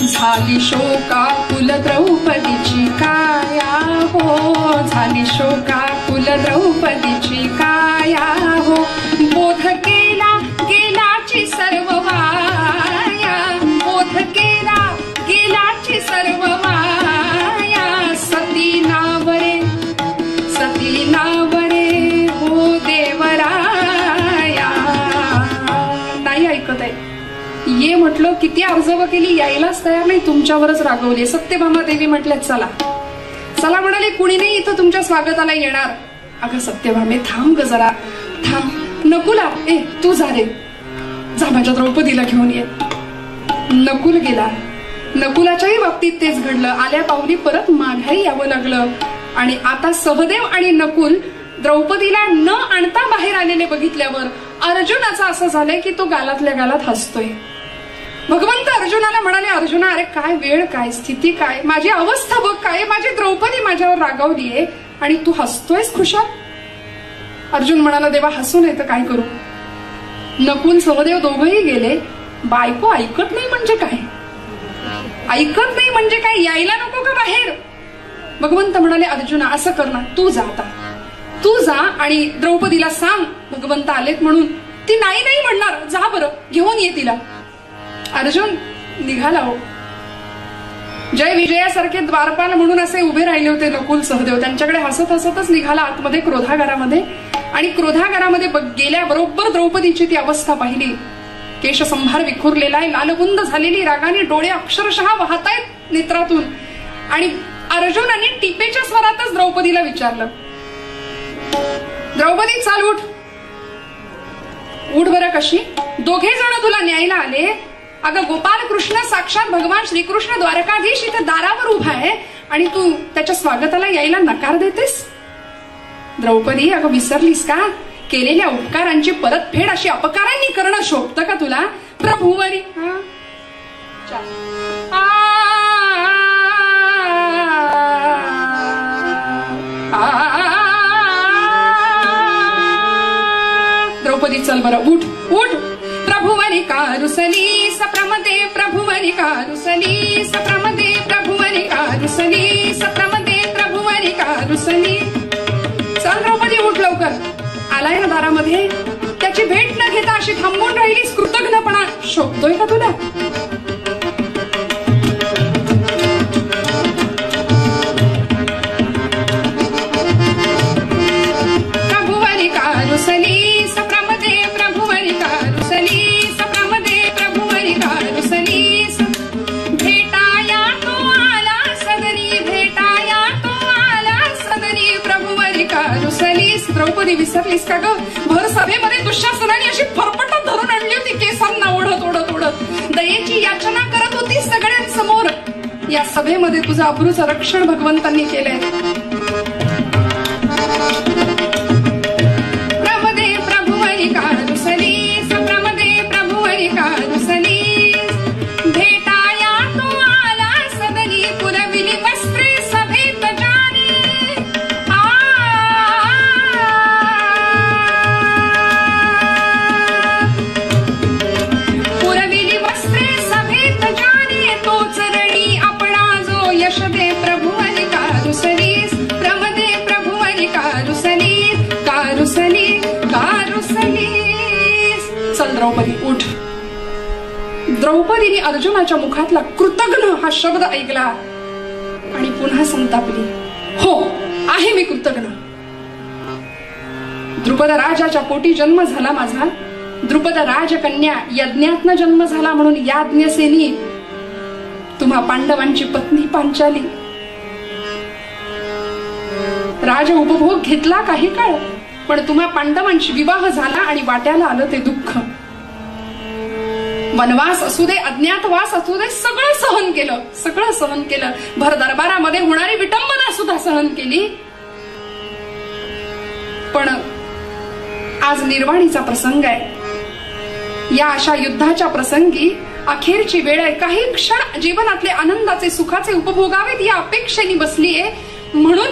झाली शोकाकुल द्रौपदीची काया हो, झाली शोकाकुल द्रौपदीची काया हो, बोध केला गेलाची सर्व माया, बोध केला गेलाची सर्व माया, सती नावरे हो देवराया. नाही ऐकत आहे. ये म्हटलं, किती अर्जव केली, यायलाच तयार नाही, तुमच्यावरच रागवली. सत्यभामा देवी म्हटल्या, चला चला म्हणाले, कुणी नाही इथं तुमच्या स्वागताला येणार. अगं सत्यभामे थांब ग जरा, थांब. नकुला, तू जा रे, जा माझ्या द्रौपदीला घेऊन ये. नकुल गेला. नकुलाच्याही बाबतीत तेच घडलं. आल्या पावली परत माघारी यावं लागलं. आणि आता सहदेव आणि नकुल द्रौपदीला न आणता बाहेर आलेले बघितल्यावर अर्जुनाचं असं झालंय की तो गालातल्या गालात हसतोय. भगवंत अर्जुनाला म्हणाले, अर्जुना अरे काय वेळ, काय स्थिती, काय माझी अवस्था बघ, काय माझी द्रौपदी माझ्यावर रागावलीये आणि तू हसतोयस खुशाल. अर्जुन म्हणाला, देवा हसू नये तर काय करू. नकुल सहदेव दोघंही गेले. बायको ऐकत नाही म्हणजे काय, ऐकत नाही म्हणजे काय, यायला नको का बाहेर. भगवंत म्हणाले, अर्जुना असं कर ना, तू जा, आता तू जा आणि द्रौपदीला सांग भगवंत आलेत म्हणून. ती नाही नाही म्हणणार, जा बरं घेऊन ये तिला. अर्जुन निघाला. हो, जय विजयासारखे द्वारपाल म्हणून असे उभे राहिले होते नकुल सहदेव. त्यांच्याकडे हसत हसतच निघाला आतमध्ये क्रोधागारामध्ये. आणि क्रोधागारामध्ये गेल्याबरोबर द्रौपदीची ती अवस्था पाहिली. केशसंभार विखुरलेला आहे, लालबुंद झालेली, रागाने डोळे अक्षरशः वाहतायत नेत्रातून. आणि अर्जुनाने टिपेच्या स्वरातच द्रौपदीला विचारलं, द्रौपदी चाल, उठ, उठ बरं. कशी. दोघे जण तुला न्यायला आले. अगं गोपाल कृष्ण साक्षात भगवान श्रीकृष्ण द्वारकाधीश इथे दारावर उभा आहे आणि तू त्याच्या स्वागताला यायला नकार देतेस. द्रौपदी, अगं विसरलीस का? केलेल्या उपकारांची परतफेड अशी अपकारांनी करणं शोभतं का तुला? प्रभूवरी द्रौपदी, चल बरं, उठ उठ. प्रभुवरी कारुसली सप्रमदे, प्रभुवरी कारुसली सप्रमदे, प्रभुवरी कारुसली सप्रमदे, प्रभुवरी कारुसली. चल द्रौपदी, उठ लवकर. आलाय ना दारामध्ये, त्याची भेट न घेता अशी थांबून राहिलीस. कृतज्ञपणा शोभतोय का तुला? प्रभुवरी कारुसली सप्रमदे, प्रभुवरी कारुसली सप्रमदे, प्रभुवरी कारुसली. भेटाया तो आला सदरी, भेटाया तो आला सदरी, प्रभुवरी कारुसलीस. द्रौपदी, विसरलीस का ग? भर सभेमध्ये दुःशासनाने अशी फरफटत धरून आणली होती, केसांना ओढत ओढत ओढत दयेची याचना करत होती सगळ्यांसमोर. या सभेमध्ये तुझं अब्रूचं रक्षण भगवंतांनी केलंय. प्रमदे, प्रभुवरी कारुसली सप्रमदे, प्रभुवरी कारुसली. भेटाया तो आला सदरी, पुरविली वस्त्रे सभेत जानी. पुरविली वस्त्रे सभेत जानी, तोच रणी आपणा जो यश दे. प्रभुवरी कारुसलीस, प्रमदे, प्रभुवरी कारुसलीस, कारुसली कारुसलीस. चल द्रौपदी, उठ. द्रौपदीने अर्जुनाच्या मुखातला कृतज्ञ हा शब्द ऐकला आणि पुन्हा संतापली. हो, आहे मी कृतज्ञ. द्रुपद राजाच्या पोटी जन्म झाला माझा. द्रुपद राजकन्या यज्ञातनं जन्म झाला म्हणून याज्ञसेनी तुम्हा पांडवांची पत्नी पांचाली. राज उपभोग घेतला काही काळ, पण तुम्हा पांडवांशी विवाह झाला आणि वाट्याला आलं ते दुःख. वनवास असू दे, अज्ञातवास असू दे, सगळं सहन केलं, सगळं सहन केलं. भर दरबारामध्ये होणारी विटंबना सुद्धा सहन केली. पण आज निर्वाणीचा प्रसंग आहे. या अशा युद्धाच्या प्रसंगी अखेरची वेळ आहे. काही क्षण जीवनातले आनंदाचे सुखाचे उपभोगावेत या अपेक्षेने बसलीये. म्हणून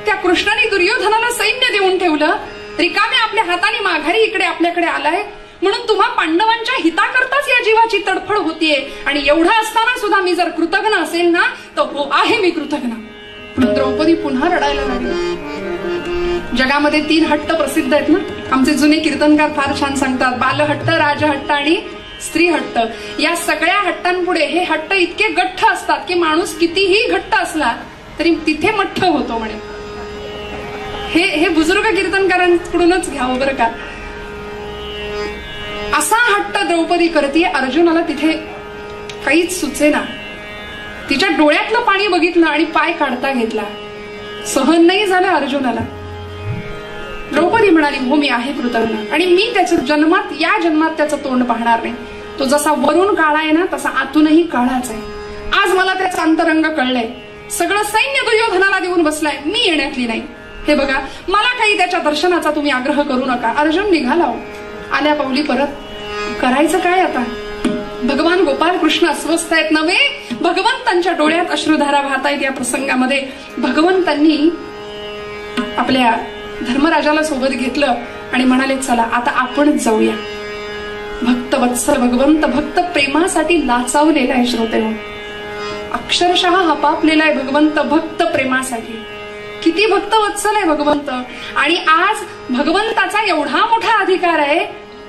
त्या कृष्णाने दुर्योधनाला सैन्य देऊन ठेवलं. रिकाम्या आपल्या हाताने माघारी इकडे आपल्याकडे आलाय. म्हणून तुम्हा पांडवांच्या हिताकरताच या जीवाची तडफड होतीये. आणि एवढं असताना सुद्धा मी जर कृतज्ञ असेल ना, तर हो, आहे मी कृतज्ञ. द्रौपदी पुन्हा रडायला लागली. जगामध्ये 3 हट्ट प्रसिद्ध आहेत ना. आमचे जुने कीर्तनकार फार छान सांगतात, बालहट्ट, राजहट्ट आणि स्त्री हट्ट. या सगळ्या हट्टांपुढे हे हट्ट इतके गठ्ठ असतात की माणूस कितीही घट्ट असला तरी तिथे मठ्ठ होतो म्हणे. हे बुजुर्ग कीर्तनकारांकडूनच घ्यावं बरं का. असा हट्ट द्रौपदी करते. अर्जुनाला तिथे काहीच सुचेना. तिच्या डोळ्यातलं पाणी बघितलं आणि पाय काढता घेतला. सहन नाही झालं अर्जुनाला. द्रौपदी म्हणाली, हो, मी आहे कृतज्ञ आणि मी त्याच्या या जन्मात त्याचं तोंड पाहणार नाही. तो जसा वरून काळा आहे ना, तसा आतूनही काळाच आहे. आज मला त्याचा अंतरंग कळलंय. सगळं सैन्य दुर्योधनाला देऊन बसलाय, मी येण्यातली नाही. हे बघा, मला काही त्याच्या दर्शनाचा तुम्ही आग्रह करू नका. अर्जुन निघाला. आल्या पावली परत. करायचं काय आता? भगवान गोपाल कृष्ण अस्वस्थ आहेत नव्हे, भगवंतांच्या डोळ्यात अश्रुधारा वाहतायत. या प्रसंगामध्ये भगवंतांनी आपल्या धर्मराजाला सोबत घेतलं आणि म्हणाले, चला आता आपणच जाऊया. भक्त वत्सल भगवंत भक्त प्रेमासाठी लाचावलेला आहे. श्रोतेहो, अक्षरशः हपापलेला आहे भगवंत भक्त प्रेमासाठी. किती भक्त वत्सल आहे भगवंत. आणि आज भगवंताचा एवढा मोठा अधिकार आहे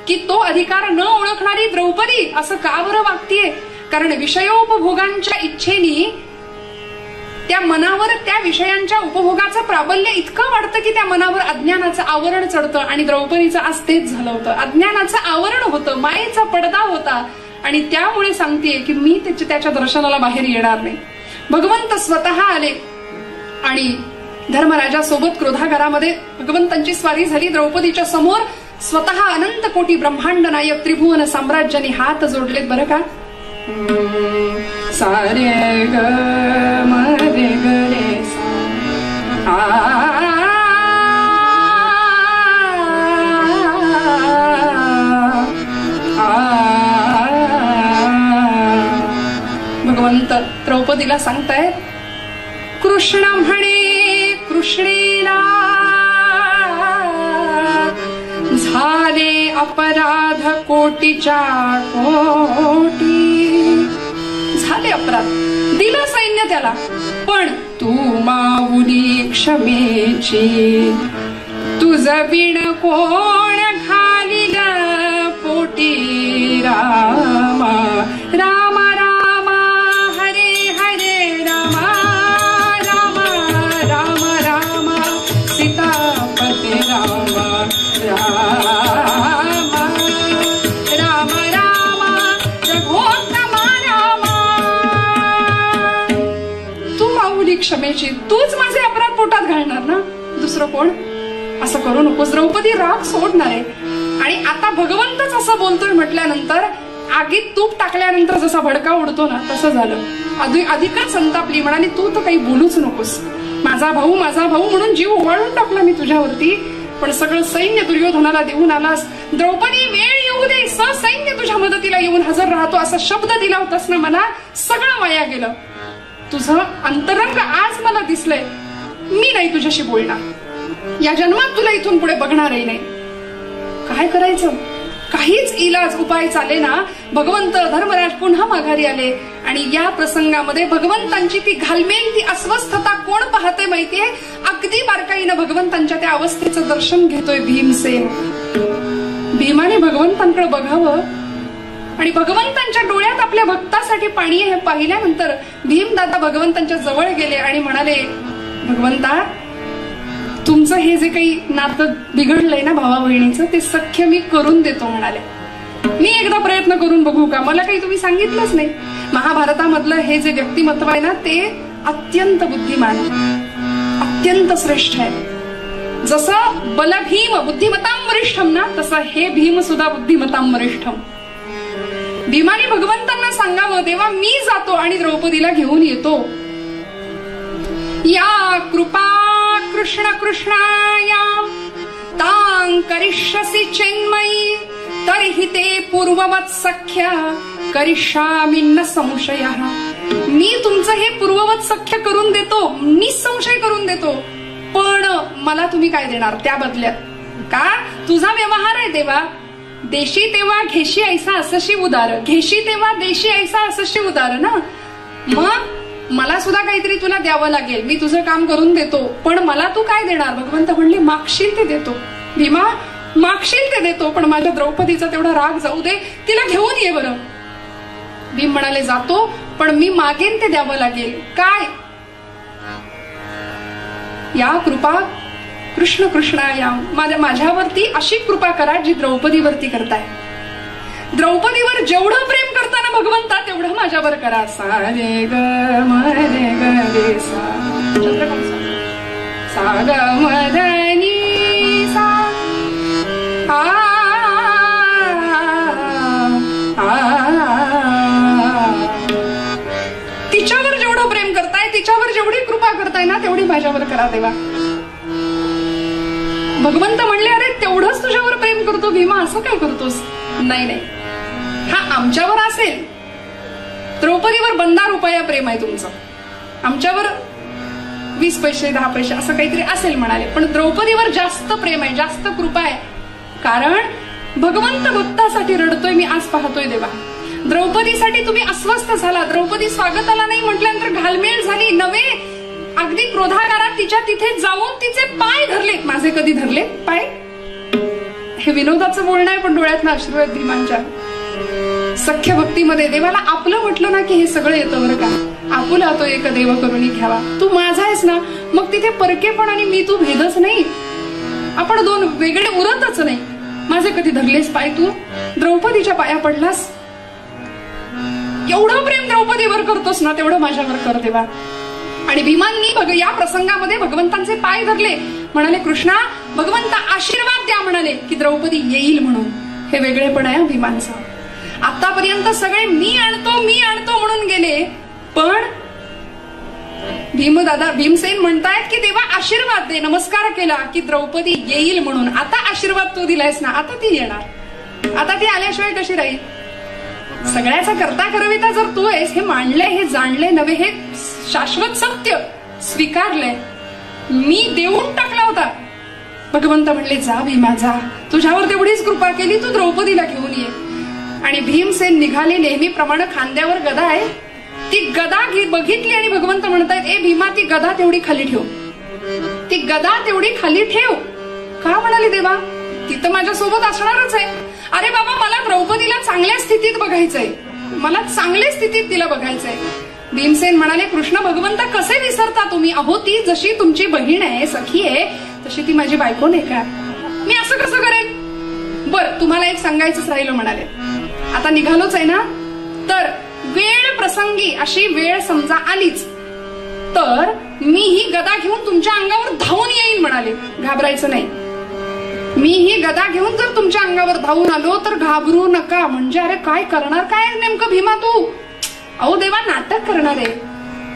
की तो अधिकार न ओळखणारी द्रौपदी असं का बरं वागतीये? कारण विषयोपभोगांच्या इच्छेनी त्या मनावर त्या विषयांच्या उपभोगाचं प्राबल्य इतकं वाढतं की त्या मनावर अज्ञानाचं आवरण चढतं. आणि द्रौपदीचं आज तेच झालं होतं. अज्ञानाचं आवरण होतं, मायेचा पडदा होता. आणि त्यामुळे सांगतेय की मी त्याच्या दर्शनाला बाहेर येणार नाही. भगवंत स्वतः आले आणि धर्मराजासोबत क्रोधागारामध्ये भगवंतांची स्वारी झाली. द्रौपदीच्या समोर स्वतः अनंत कोटी ब्रह्मांड नायक त्रिभुवन साम्राज्याने हात जोडलेत बरं का. सारे ग मरे ग रे सा द्रौपदीला सांगतायत, कृष्ण म्हणे कृष्णेला झाले अपराध कोटीच्या कोटी. झाले अपराध, दिलं सैन्य त्याला, पण तू माऊली क्षमेची, तुझ बिण कोण घालील पोटी. रामा राम राम हरे हरे राम राम राम राम सीतापते राम राम राम राम रघोत्तमा राम. तू माऊली क्षमेची, तूच माझे अपराध पोटात घालणार ना, दुसरं कोण? असं करू नकोस. द्रौपदी राग सोडणार आहे. आणि आता भगवंतच असं बोलतोय म्हटल्यानंतर, आगीत तूप टाकल्यानंतर जसा भडका उडतो ना, तसं झालं. अधिकच संतापली, म्हणाली तू तर काही बोलूच नकोस. माझा भाऊ म्हणून जीव ओवाळून टाकला मी तुझ्यावरती, पण सगळं सैन्य दुर्योधनाला देऊन आलास. द्रौपदी वेळ येऊ दे, सैन्य तुझ्या मदतीला येऊन हजर राहतो असा शब्द दिला होतास ना मला, सगळं वाया गेलं. तुझं अंतरंग आज मला दिसलंय. मी नाही तुझ्याशी बोलणार, या जन्मात तुला इथून पुढे बघणारही नाही. काय करायचं? काहीच इलाज उपाय चाले ना. भगवंत धर्मराज पुन्हा माघारी आले आणि या प्रसंगामध्ये भगवंतांची ती घालमेल, ती अस्वस्थता कोण पाहते माहितीये? अगदी बारकाईनं भगवंतांच्या त्या अवस्थेचं दर्शन घेतोय भीमसेन. भीमाने भगवंतांकडे बघावं आणि भगवंतांच्या डोळ्यात आपल्या भक्तासाठी पाणी हे पाहिल्यानंतर भीमदादा भगवंतांच्या जवळ गेले आणि म्हणाले, भगवंता तुमचं हे जे काही नातं बिघडलंय ना भावा बहिणीचं, ते सख्य मी करून देतो म्हणाले. मी एकदा प्रयत्न करून बघू का? मला काही तुम्ही सांगितलंच नाही. महाभारतामधलं हे जे व्यक्तिमत्व आहे ना, ते अत्यंत बुद्धिमान, अत्यंत श्रेष्ठ आहे. जसं बलभीम बुद्धिमतां वरिष्ठम ना, तसं हे भीम सुद्धा बुद्धिमतां वरिष्ठम. भीमाने भगवंतांना सांगावं, देवा मी जातो आणि द्रौपदीला घेऊन येतो. या कृपा कृष्ण कृष्णाया तां करिष्यसि चिन्मयी, तर्हि ते पूर्ववत सख्य करिष्यामि न संशयः. मी तुमचं हे पूर्ववत सख्य करून देतो, निसंशय करून देतो, पण मला तुम्ही काय देणार त्या बदल्यात? का? तुझा व्यवहार आहे देवा, देशी तेव्हा घेशी ऐसा असशी उदार, घेशी तेव्हा देशी ऐसा असशी उदार ना. मग मला सुद्धा काहीतरी तुला द्यावं लागेल. मी तुझं काम करून देतो, पण मला तू काय देणार? भगवंत म्हणले, मागशील ते देतो. भीमा मागशील ते देतो, पण माझ्या द्रौपदीचा तेवढा राग जाऊ दे, तिला घेऊन ये बरं. भीम म्हणाले, जातो, पण मी मागेन ते द्यावं लागेल. काय? या कृपा कृष्ण कृष्णाया, माझ्यावरती अशी कृपा करा जी द्रौपदीवरती करताय. द्रौपदीवर जेवढं प्रेम करताना भगवंता, तेवढं माझ्यावर करा. सा रे ग म रे ग रे सा, सा ग म ध नि सा. तिच्यावर जेवढं प्रेम करताय, तिच्यावर जेवढी कृपा करताय ना, तेवढी माझ्यावर करा देवा. भगवंत म्हणले, अरे तेवढंच तुझ्यावर प्रेम करतो भीमा, असं काय करतोस? नाही नाही, हा आमच्यावर असेल, द्रौपदीवर बंदा रुपया प्रेम आहे तुमचं, आमच्यावर 20 पैसे 10 पैसे असं काहीतरी असेल म्हणाले, पण द्रौपदीवर जास्त प्रेम आहे, जास्त कृपा आहे. कारण भगवंत भक्तासाठी रडतोय मी आज पाहतोय देवा. द्रौपदीसाठी तुम्ही अस्वस्थ झाला, द्रौपदी स्वागताला नाही म्हटल्यानंतर घालमेल झाली, नवे अगदी क्रोधागारात तिच्या तिथे जाऊन तिचे पाय धरलेत. माझे कधी धरलेत पाय? हे विनोदाचं बोलणं आहे, पण डोळ्यातनं अश्रू आहेत भीमांच्या. सख्य भक्तीमध्ये देवाला आपलं म्हटलं ना की हे सगळं येतं बरं का. आपुला तो एक देव करून घ्यावा, तू माझा आहेस ना, मग तिथे परकेपण आणि मी तू भेदच नाही, आपण दोन वेगळे उरतच नाही. माझे कधी धरलेस पाय तू? द्रौपदीच्या पाया पडलास. एवढं प्रेम द्रौपदीवर करतोस ना, तेवढं माझ्यावर कर देवा. आणि भीमांनी या प्रसंगामध्ये भगवंतांचे पाय धरले, म्हणाले, कृष्णा भगवंता आशीर्वाद द्या म्हणाले की द्रौपदी येईल म्हणून. हे वेगळेपण आहे भीमांचं. आतापर्यंत सगळे मी आणतो म्हणून गेले, पण भीमसेन म्हणतायत की देवा आशीर्वाद दे. नमस्कार केला की द्रौपदी येईल म्हणून. आता आशीर्वाद तू दिलायस ना, आता ती येणार. आता ती आल्याशिवाय कशी राहील? सगळ्याचा करता करविता जर तू आहेस हे मांडलंय, हे जाणलंय नव्हे, हे शाश्वत सत्य स्वीकारलंय, मी देऊन टाकला होता. भगवंत म्हणले जा भीमा जा, तुझ्यावर तेवढीच कृपा केली, तू द्रौपदीला घेऊन ये. आणि भीमसेन निघाले. नेहमीप्रमाणे खांद्यावर गदा आहे, ती गदा बघितली आणि भगवंत म्हणतायत ए भीमा ती गदा तेवढी खाली ठेव, ती गदा तेवढी खाली ठेव. का म्हणाली देवा, ती तर माझ्यासोबत असणारच आहे. अरे बाबा मला द्रौपदीला चांगल्या स्थितीत बघायचंय, मला चांगल्या स्थितीत तिला बघायचंय. भीमसेन म्हणाले कृष्ण भगवंत कसे विसरता तुम्ही, अहो ती जशी तुमची बहीण आहे, सखी आहे, तशी ती माझी बायको नाही का, मी असं कसं करेन. बर तुम्हाला एक सांगायचंच राहिलं म्हणाले, आता निघालोच आहे ना, तर वेळ प्रसंगी अशी वेळ समजा आलीच तर मी ही गदा घेऊन तुमच्या अंगावर धावून येईन म्हणाले, घाबरायचं नाही. मी ही गदा घेऊन जर तुमच्या अंगावर धावून आलो तर घाबरू नका. म्हणजे अरे काय करणार काय नेमकं भीमा तू, अहो देवा नाटक करणार आहे,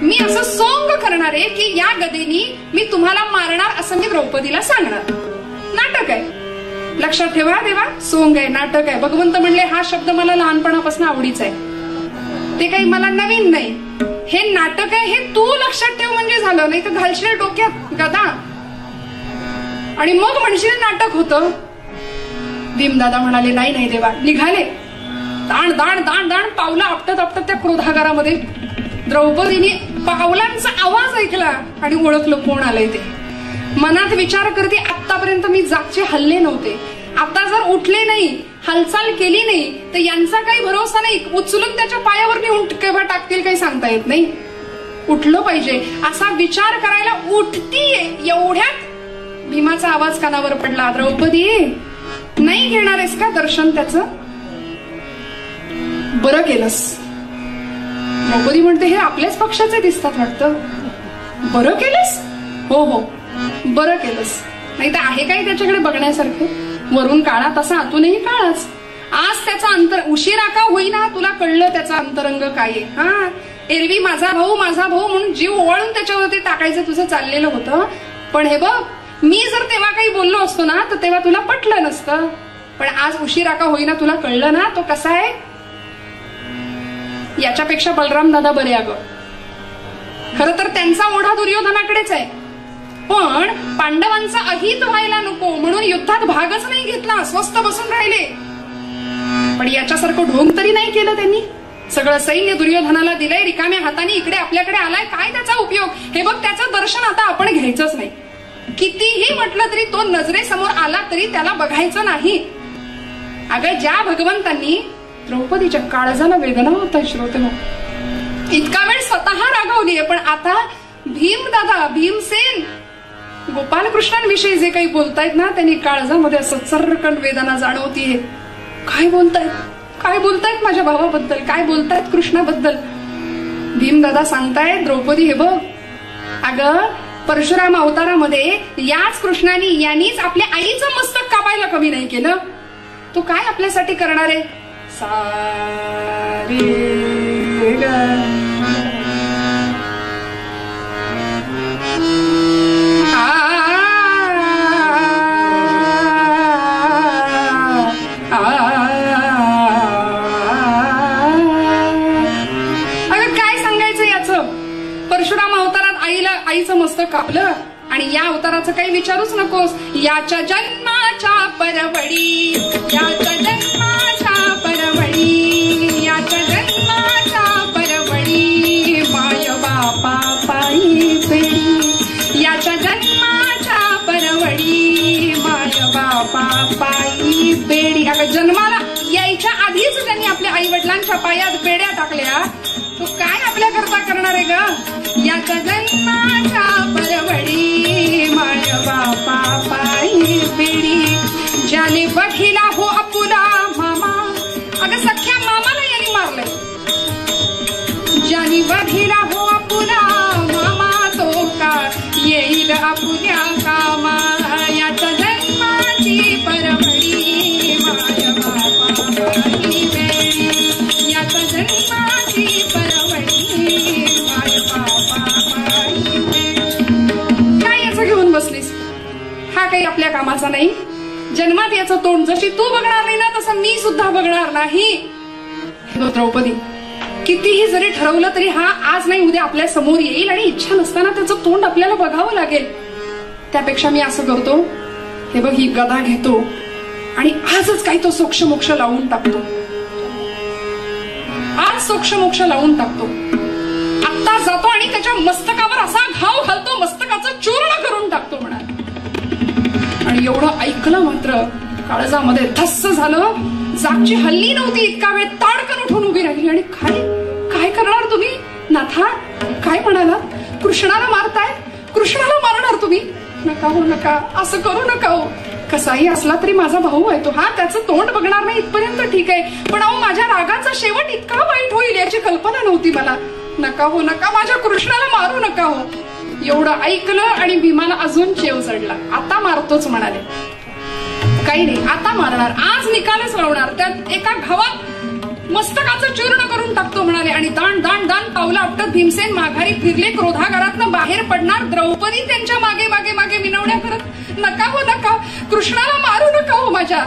मी असं सोंग करणार आहे की या गदेनी मी तुम्हाला मारणार असं मी द्रौपदीला सांगणार. नाटक आहे, लक्षात ठेवा देवा, सोंग आहे, नाटक आहे. भगवंत म्हणले हा शब्द मला लहानपणापासून आवडीचा आहे, ते काही मला नवीन नाही, हे नाटक आहे, हे तू लक्षात ठेव म्हणजे झालं. नाही तर घालशील डोक्यात गदा आणि मग म्हणशील नाटक होतं. भीमदादा म्हणाले नाही नाही देवा. निघाले, दाण दाण दाण दाण पावलं आपटत आपटत त्या क्रोधागारामध्ये. द्रौपदीने पावलांचा आवाज ऐकला आणि ओळखलं कोण आलंय ते. मनात विचार करते आतापर्यंत मी जागचे हल्ले नव्हते, आता जर उठले नाही, हालचाल केली नाही तर यांचा काही भरोसा नाही, उचलून त्याच्या पायावर नेऊन केव्हा टाकतील काही सांगता येत नाही. उठलं पाहिजे असा विचार करायला उठतीये, एवढ्यात भीमाचा आवाज कानावर पडला, द्रौपदी नाही घेणार आहेस का दर्शन त्याचं, बरं केलंस. द्रौपदी म्हणते हे आपल्याच पक्षाचे दिसतात वाटतं, बरं केलंस. हो हो बरं केलंस, नाही तर आहे काय त्याच्याकडे बघण्यासारखं, वरून काळा तसा आतूनही काळाच. आज त्याचा अंतर उशिरा का होईना तुला कळलं त्याचा अंतरंग काय आहे. हा एरवी माझा भाऊ म्हणून जीव ओवाळून त्याच्यावरती टाकायचं तुझं चाललेलं होतं, पण हे बघ मी जर तेव्हा काही बोललो असतो ना तर तेव्हा तुला पटलं नसतं, पण आज उशिरा का होईना तुला कळलं ना तो कसा आहे. याच्यापेक्षा बलराम दादा बरे अगं, खरं तर त्यांचा ओढा दुर्योधनाकडेच आहे, पण पांडवांचा अहित व्हायला नको म्हणून युद्धात भागच नाही घेतला, स्वस्थ बसून राहिले. पण याच्यासारखं ढोंग तरी नाही केलं त्यांनी, सगळं सैन्य दुर्योधनाला दिलंय, रिकाम्या हाताने इकडे आपल्याकडे आलाय, काय त्याचा उपयोग. हे बघ त्याचं दर्शन आता आपण घ्यायचंच नाही, कितीही म्हटलं तरी तो नजरेसमोर आला तरी त्याला बघायचं नाही. अगं ज्या भगवंतांनी द्रौपदीच्या काळजाला वेदना होत आहे श्रोते, इतका वेळ स्वतः रागवलीये, पण आता भीमदादा भीमसेन गोपालकृष्णांविषयी जे काही बोलतायत ना त्यांनी काळजामध्ये असं चर्रकन वेदना जाणवतीये. काय बोलतायत माझ्या भावाबद्दल, काय बोलतायत कृष्णाबद्दल. भीमदादा सांगतायत द्रौपदी हे बघ, अगं परशुराम अवतारामध्ये याच कृष्णाने यांनीच आपल्या आईचं मस्तक कापायला कमी नाही केलं, तो काय आपल्यासाठी करणार आहे. सारे परशुराम अवतारात आईचं मस्तक कापलं आणि या अवताराचं काही विचारूच नकोस. याच्या जन्माच्या परवडी, याच्या जन्माच्या परवडी, याच्या जन्माच्या परवडी, माय बापा पायी पेडी, याच्या जन्माच्या परवडी, माय बापा पायी पेडी. अगं जन्माला यायच्या आधीच त्यांनी आपल्या आई वडिलांच्या पायात बेड्या टाकल्या, तो काय आपल्या करता करणार आहे ग. याच्या जन्माच्या परवडी, माय बापा पायी पेडी, ज्याने बघिला हो आपुला मामा. अगं सख्या मामाला यांनी मारलंय. ज्याने बघिला हो आपुला मामा तो का येईल आपुल्या कामा. याच्या जन्माची परवडी, माय बापा पायी पेडी, याच्या जन्माची परवडी, माय बापा पायी पेडी. काय याचं घेऊन बसलीस, हा काही आपल्या कामाचा नाही. जन्मात याचं तोंड जशी तू बघणार नाही ना तसं मी सुद्धा बघणार नाही. द्रौपदी, कितीही जरी ठरवलं तरी हा आज नाही उद्या आपल्या समोर येईल आणि इच्छा नसताना त्याचं तोंड आपल्याला बघावं लागेल. त्यापेक्षा मी असं करतो, हे बघ ही गदा घेतो आणि आजच काही तो सोक्षमोक्ष लावून टाकतो. आज सोक्षमोक्ष लावून टाकतो. आत्ता जातो आणि त्याच्या मस्तकावर असा घाव घालतो, मस्तकाचं चूर्ण करून टाकतो म्हणाल. आणि एवढं ऐकलं मात्र काळजामध्ये धस्स झालं. जागची हल्ली नव्हती, इतका वेळ ताडकन उठून उभी राहिली. आणि काय करणार तुम्ही नाथा? काय म्हणाला? कृष्णाला मारताय? कृष्णाला मारणार तुम्ही? नका हो, नका, असं करू नका हो. कसाही असला तरी माझा भाऊ आहे तो. हा, त्याचं तोंड बघणार नाही इथपर्यंत ठीक आहे, पण अहो माझ्या रागाचा शेवट इतका वाईट होईल याची कल्पना नव्हती मला. नका हो, नका, माझ्या कृष्णाला मारू नका हो. एवढं ऐकलं आणि भीमाला अजून चेव चढला. आता मारतोच म्हणाले. काही नाही, आता मारणार, आज निकालच लावणार. त्यात एका घावात मस्तकाचं चूर्ण करून टाकतो म्हणाले. आणि दाण दाण दाण पावलं आपटत भीमसेन माघारी फिरले. क्रोधागारातनं बाहेर पडणार. द्रौपदी त्यांच्या मागे मागे मागे विनवण्या करत, नका हो, नका, कृष्णाला मारू नका हो. माझ्या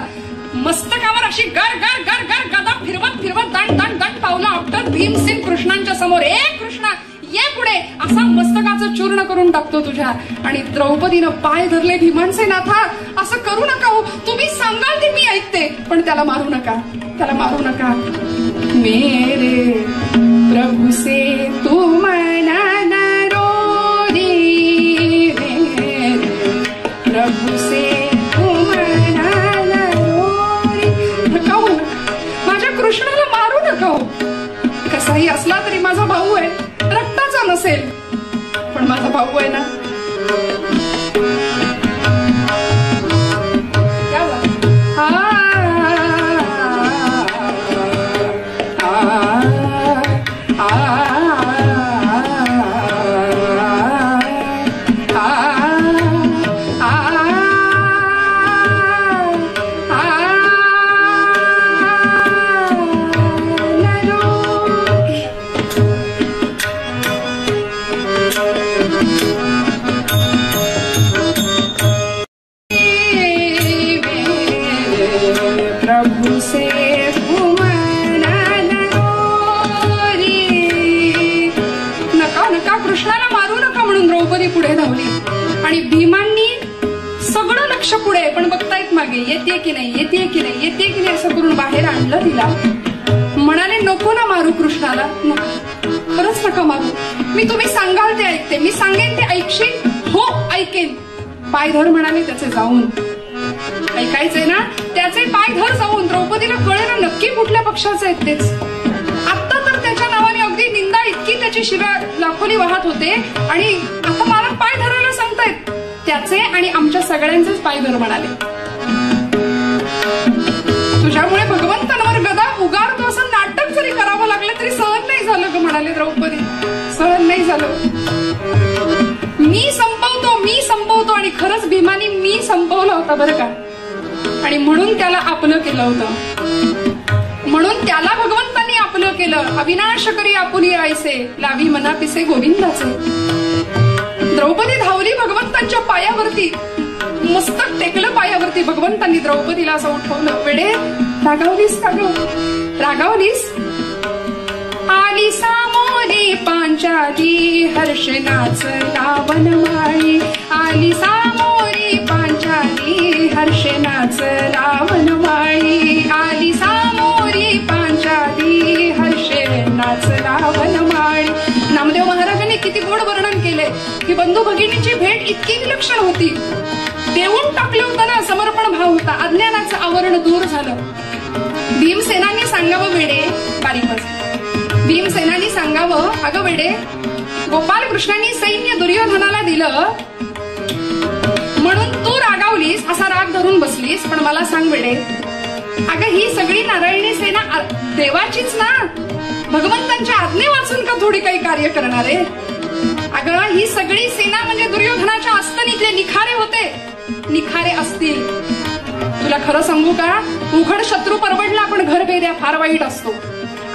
मस्तकावर अशी गर गर गर गर गदा फिरवत फिरवत दाण दाण दाण पावलं आपटत भीमसेन कृष्णांच्या समोर, ए कृष्णा ये पुढे, असा मस्तकाचं चूर्ण करून टाकतो तुझ्या. आणि द्रौपदीनं पाय धरले. भीमांचे नाथा, असं करू नका हो, तुम्ही सांगाल ते मी ऐकते, पण त्याला मारू नका, त्याला मारू नका. मेरे प्रभु से तू मना न रो रे, प्रभु से तू मना न रो रे. नका हो, माझ्या कृष्णाला मारू नका हो. कसाही असला तरी माझा भाऊ आहे, रक्ताचा नसेल पण माझा भाऊ आहे ना. पुढे धावली. आणि भीमांनी सगळं लक्ष पुढे, पण बघतायत मागे, येते की नाही, येते की नाही, येते की नाही, असं करून बाहेर आणलं तिला. म्हणाले, नको ना मारू कृष्णाला, खरंच नका मारू. मी तुम्ही सांगाल ते ऐकते, मी सांगेन ते ऐकशील? हो ऐकेन. पाय धर म्हणाले त्याचे जाऊन. ऐकायचंय ना, त्याचे पाय धर जाऊन. द्रौपदीला कळलं नक्की कुठल्या पक्षाचे आहेत तेच. आता तर त्याच्या नावाने अगदी निंदा इतकी त्याची शिव्या लाखोली वाहत होते आणि आता मला पाय धरायला सांगतायत. त्याचे आणि आमच्या सगळ्यांचेच पाय धर म्हणाले. तुझ्यामुळे भगवंतांवर गदा उगारतो असं नाटक जरी करावं लागलं तरी सहन नाही झालं ग म्हणाले द्रौपदी. सहन नाही झालं. मी संपवतो आणि खरंच भीमानी मी संपवला होता बरं का. आणि म्हणून त्याला आपलं केलं होतं, म्हणून त्याला भगवंतांनी आपलं केलं. अविनाश करी आपुली रायसे, लावी मना पिसे गोविंदाचे. द्रौपदी धावली भगवंतांच्या पायावरती, मस्तक टेकलं पायावरती. भगवंतांनी द्रौपदीला असं उठवलं. वेडे, रागावलीस का ग, रागावलीस? आली सामोरी पांचाली हर्ष नाचला वनमाळी. आली सामोरी पांचाली हर्ष नाचला वनमाळी. आली सामोरी पांचाली हर्ष नाचला वनमाळी. नामदेव महाराजांनी किती गोड वर्णन केले की बंधू भगिनीची भेट इतकी विलक्षण होती. देऊन टाकलं होतं ना, समर्पण भाव होता. अज्ञानाचं आवरण दूर झालं. भीमसेनांनी सांगावं वेडे, बारीकच भीमसेनांनी सांगावं, अगं वेडे, गोपाल कृष्णांनी सैन्य दुर्योधनाला दिलं म्हणून तू रागावलीस, असा राग धरून बसलीस. पण मला सांग वेडे, अगं ही सगळी नारायणी सेना देवाचीच ना, भगवंतांच्या आज्ञे वाचून का थोडी काही कार्य करणार आहे? अगं ही सगळी सेना म्हणजे दुर्योधनाच्या अस्तनीतले निखारे होते. निखारे असतील. तुला खरं सांगू का, उघड शत्रू परवडला पण घर भेद्या फार वाईट असतो.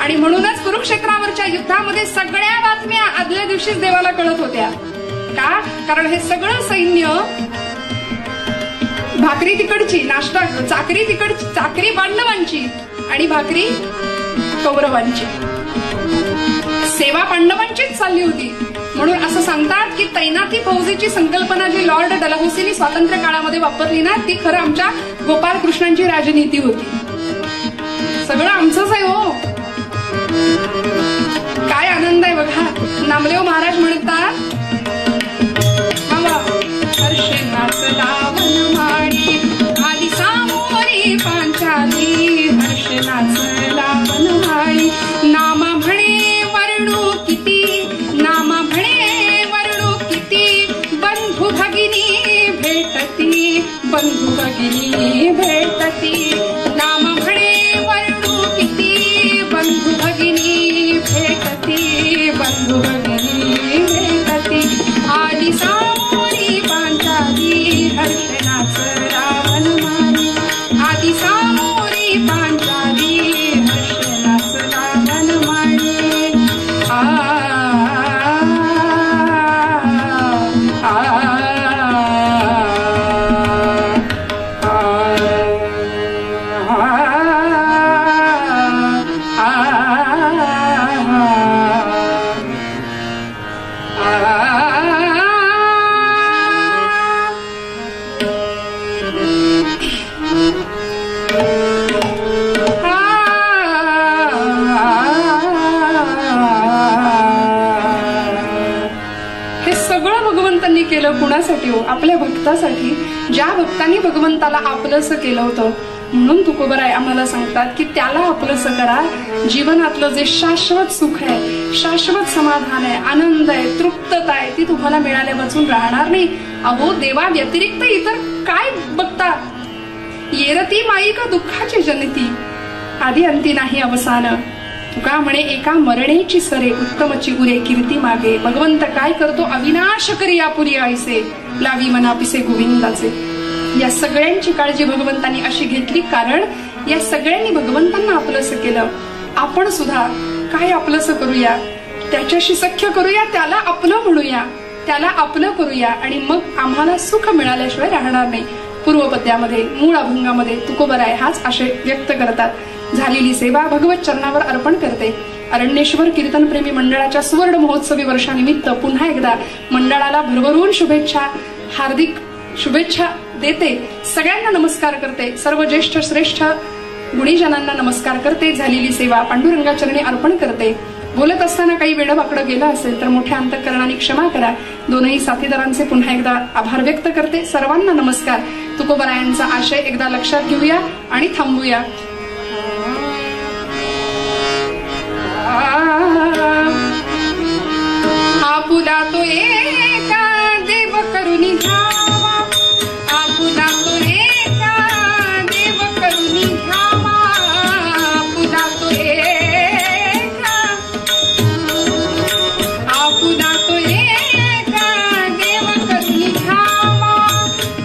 आणि म्हणूनच कुरुक्षेत्रावरच्या युद्धामध्ये सगळ्या बातम्या आदल्या दिवशीच देवाला कळत होत्या. का? कारण हे सगळं सैन्य भाकरी तिकडची, नाश्ता चाकरी तिकडची, चाकरी पांडवांची आणि भाकरी कौरवांची, सेवा पांडवांचीच चालली होती. म्हणून असं सांगतात की तैनाती फौजीची संकल्पना जी लॉर्ड डलहौसीनी स्वातंत्र्य काळामध्ये वापरली ना, ती खरं आमच्या गोपाळ कृष्णांची राजनीती होती. सगळं आमचंच आहे हो. काय आनंद आहे बघा. नामदेव महाराज म्हणतात, हर्षे नाचला वनमाळी आली सामोरी पांचाली, हर्षे नाचला वनमाळी नामा म्हणे वर्णू किती, नामा म्हणे वर्णू किती, बंधू भगिनी भेटती, बंधू भगिनी भेटती, नामा म्हणे वर्णू किती, बंधू भगिनी भेटती, बंधू भगिनी भेटती, आली सामोरी पांचाली, हर्ष नाचला वनमाळी आली सामोरी पांचाली, हर्ष नाचला वनमाळी. केलं कुणासाठी हो? आपल्या भक्तासाठी. ज्या भक्तांनी भगवंताला आपलंसं केलं होतं. म्हणून तुकोबराय आम्हाला सांगतात की त्याला आपलंसं करा. जीवनातलं जे शाश्वत सुख आहे, शाश्वत समाधान आहे, आनंद आहे, तृप्तता आहे, ती तुम्हाला मिळाल्या वाचून राहणार नाही. अहो, देवा व्यतिरिक्त इतर काय बघता? येरती माईक दुःखाची जनती, आधी अंती नाही अवसान. तुका म्हणे एका मरणेची सरे, उत्तमची उरे कीर्ती मागे. भगवंत काय करतो? अविनाश करी आपुरी आईसे, लावी मना पिसे गोविंदाचे. या सगळ्यांची काळजी भगवंतांनी अशी घेतली, कारण या सगळ्यांनी भगवंतांना आपलंसं केलं. आपण सुद्धा काय आपलंसं करूया, त्याच्याशी सख्य करूया, त्याला आपलं म्हणूया, त्याला आपलं करूया, आणि मग आम्हाला सुख मिळाल्याशिवाय राहणार नाही. पूर्वपद्यामध्ये, मूळ अभंगामध्ये तुकोबराय हाच आशय व्यक्त करतात. झालेली सेवा भगवत चरणावर अर्पण करते. अरण्येश्वर कीर्तन प्रेमी मंडळाच्या सुवर्ण महोत्सवी वर्षानिमित्त पुन्हा एकदा मंडळाला भरभरून शुभेच्छा, हार्दिक शुभेच्छा देते. सगळ्यांना नमस्कार करते. सर्व ज्येष्ठ श्रेष्ठ गुणीजनांना नमस्कार करते. झालेली सेवा पांडुरंगाचरणी अर्पण करते. बोलत असताना काही वेळ वाकडं गेलं असेल तर मोठ्या अंतःकरणाने क्षमा करा. दोनही साथीदारांचे पुन्हा एकदा आभार व्यक्त करते. सर्वांना नमस्कार. तुकोबरायांचा आशय एकदा लक्षात घेऊया आणि थांबूया. आपुला तो एका देव करुणी घ्यावा, आपुला तो एका देव करुणी घ्यावा, आपुला तो एका, आपुला तो एका देव करुणी घ्यावा,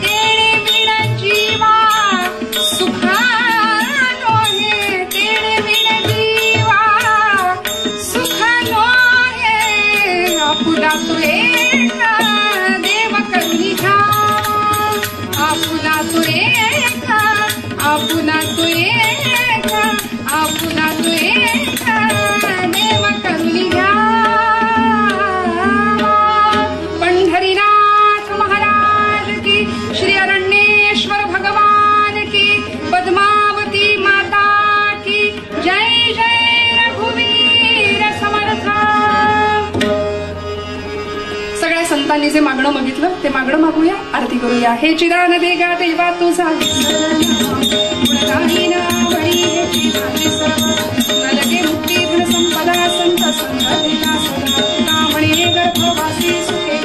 तेणे विण जीवा सुखानो हे, तेणे विण जीवा सुखानो हे, आपुला तो एका देव करुणी घ्यावा, आपुला तो एका, आपुला तो एका, आपुला तो एका देव करुणी घ्यावा. पंढरीनाथ महाराज की, श्री अरण्येश्वर भगवान की, पद्मावती माता की जय. जय रघुवीर समर्थ. सगळ्या संतांनी जे मागणं मागितलं ते मागणं मागूया, आरती करूया. हे चिदान देगा देवा तुझा लगे मुक्ती धन संपदा संत संगतीला सदा म्हणे गर्भवासी सुखे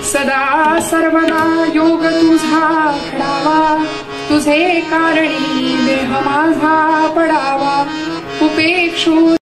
सदा सर्वदा योग तुझा घडावा, तुझे कारणी देह माझा पडावा. उपेक्षू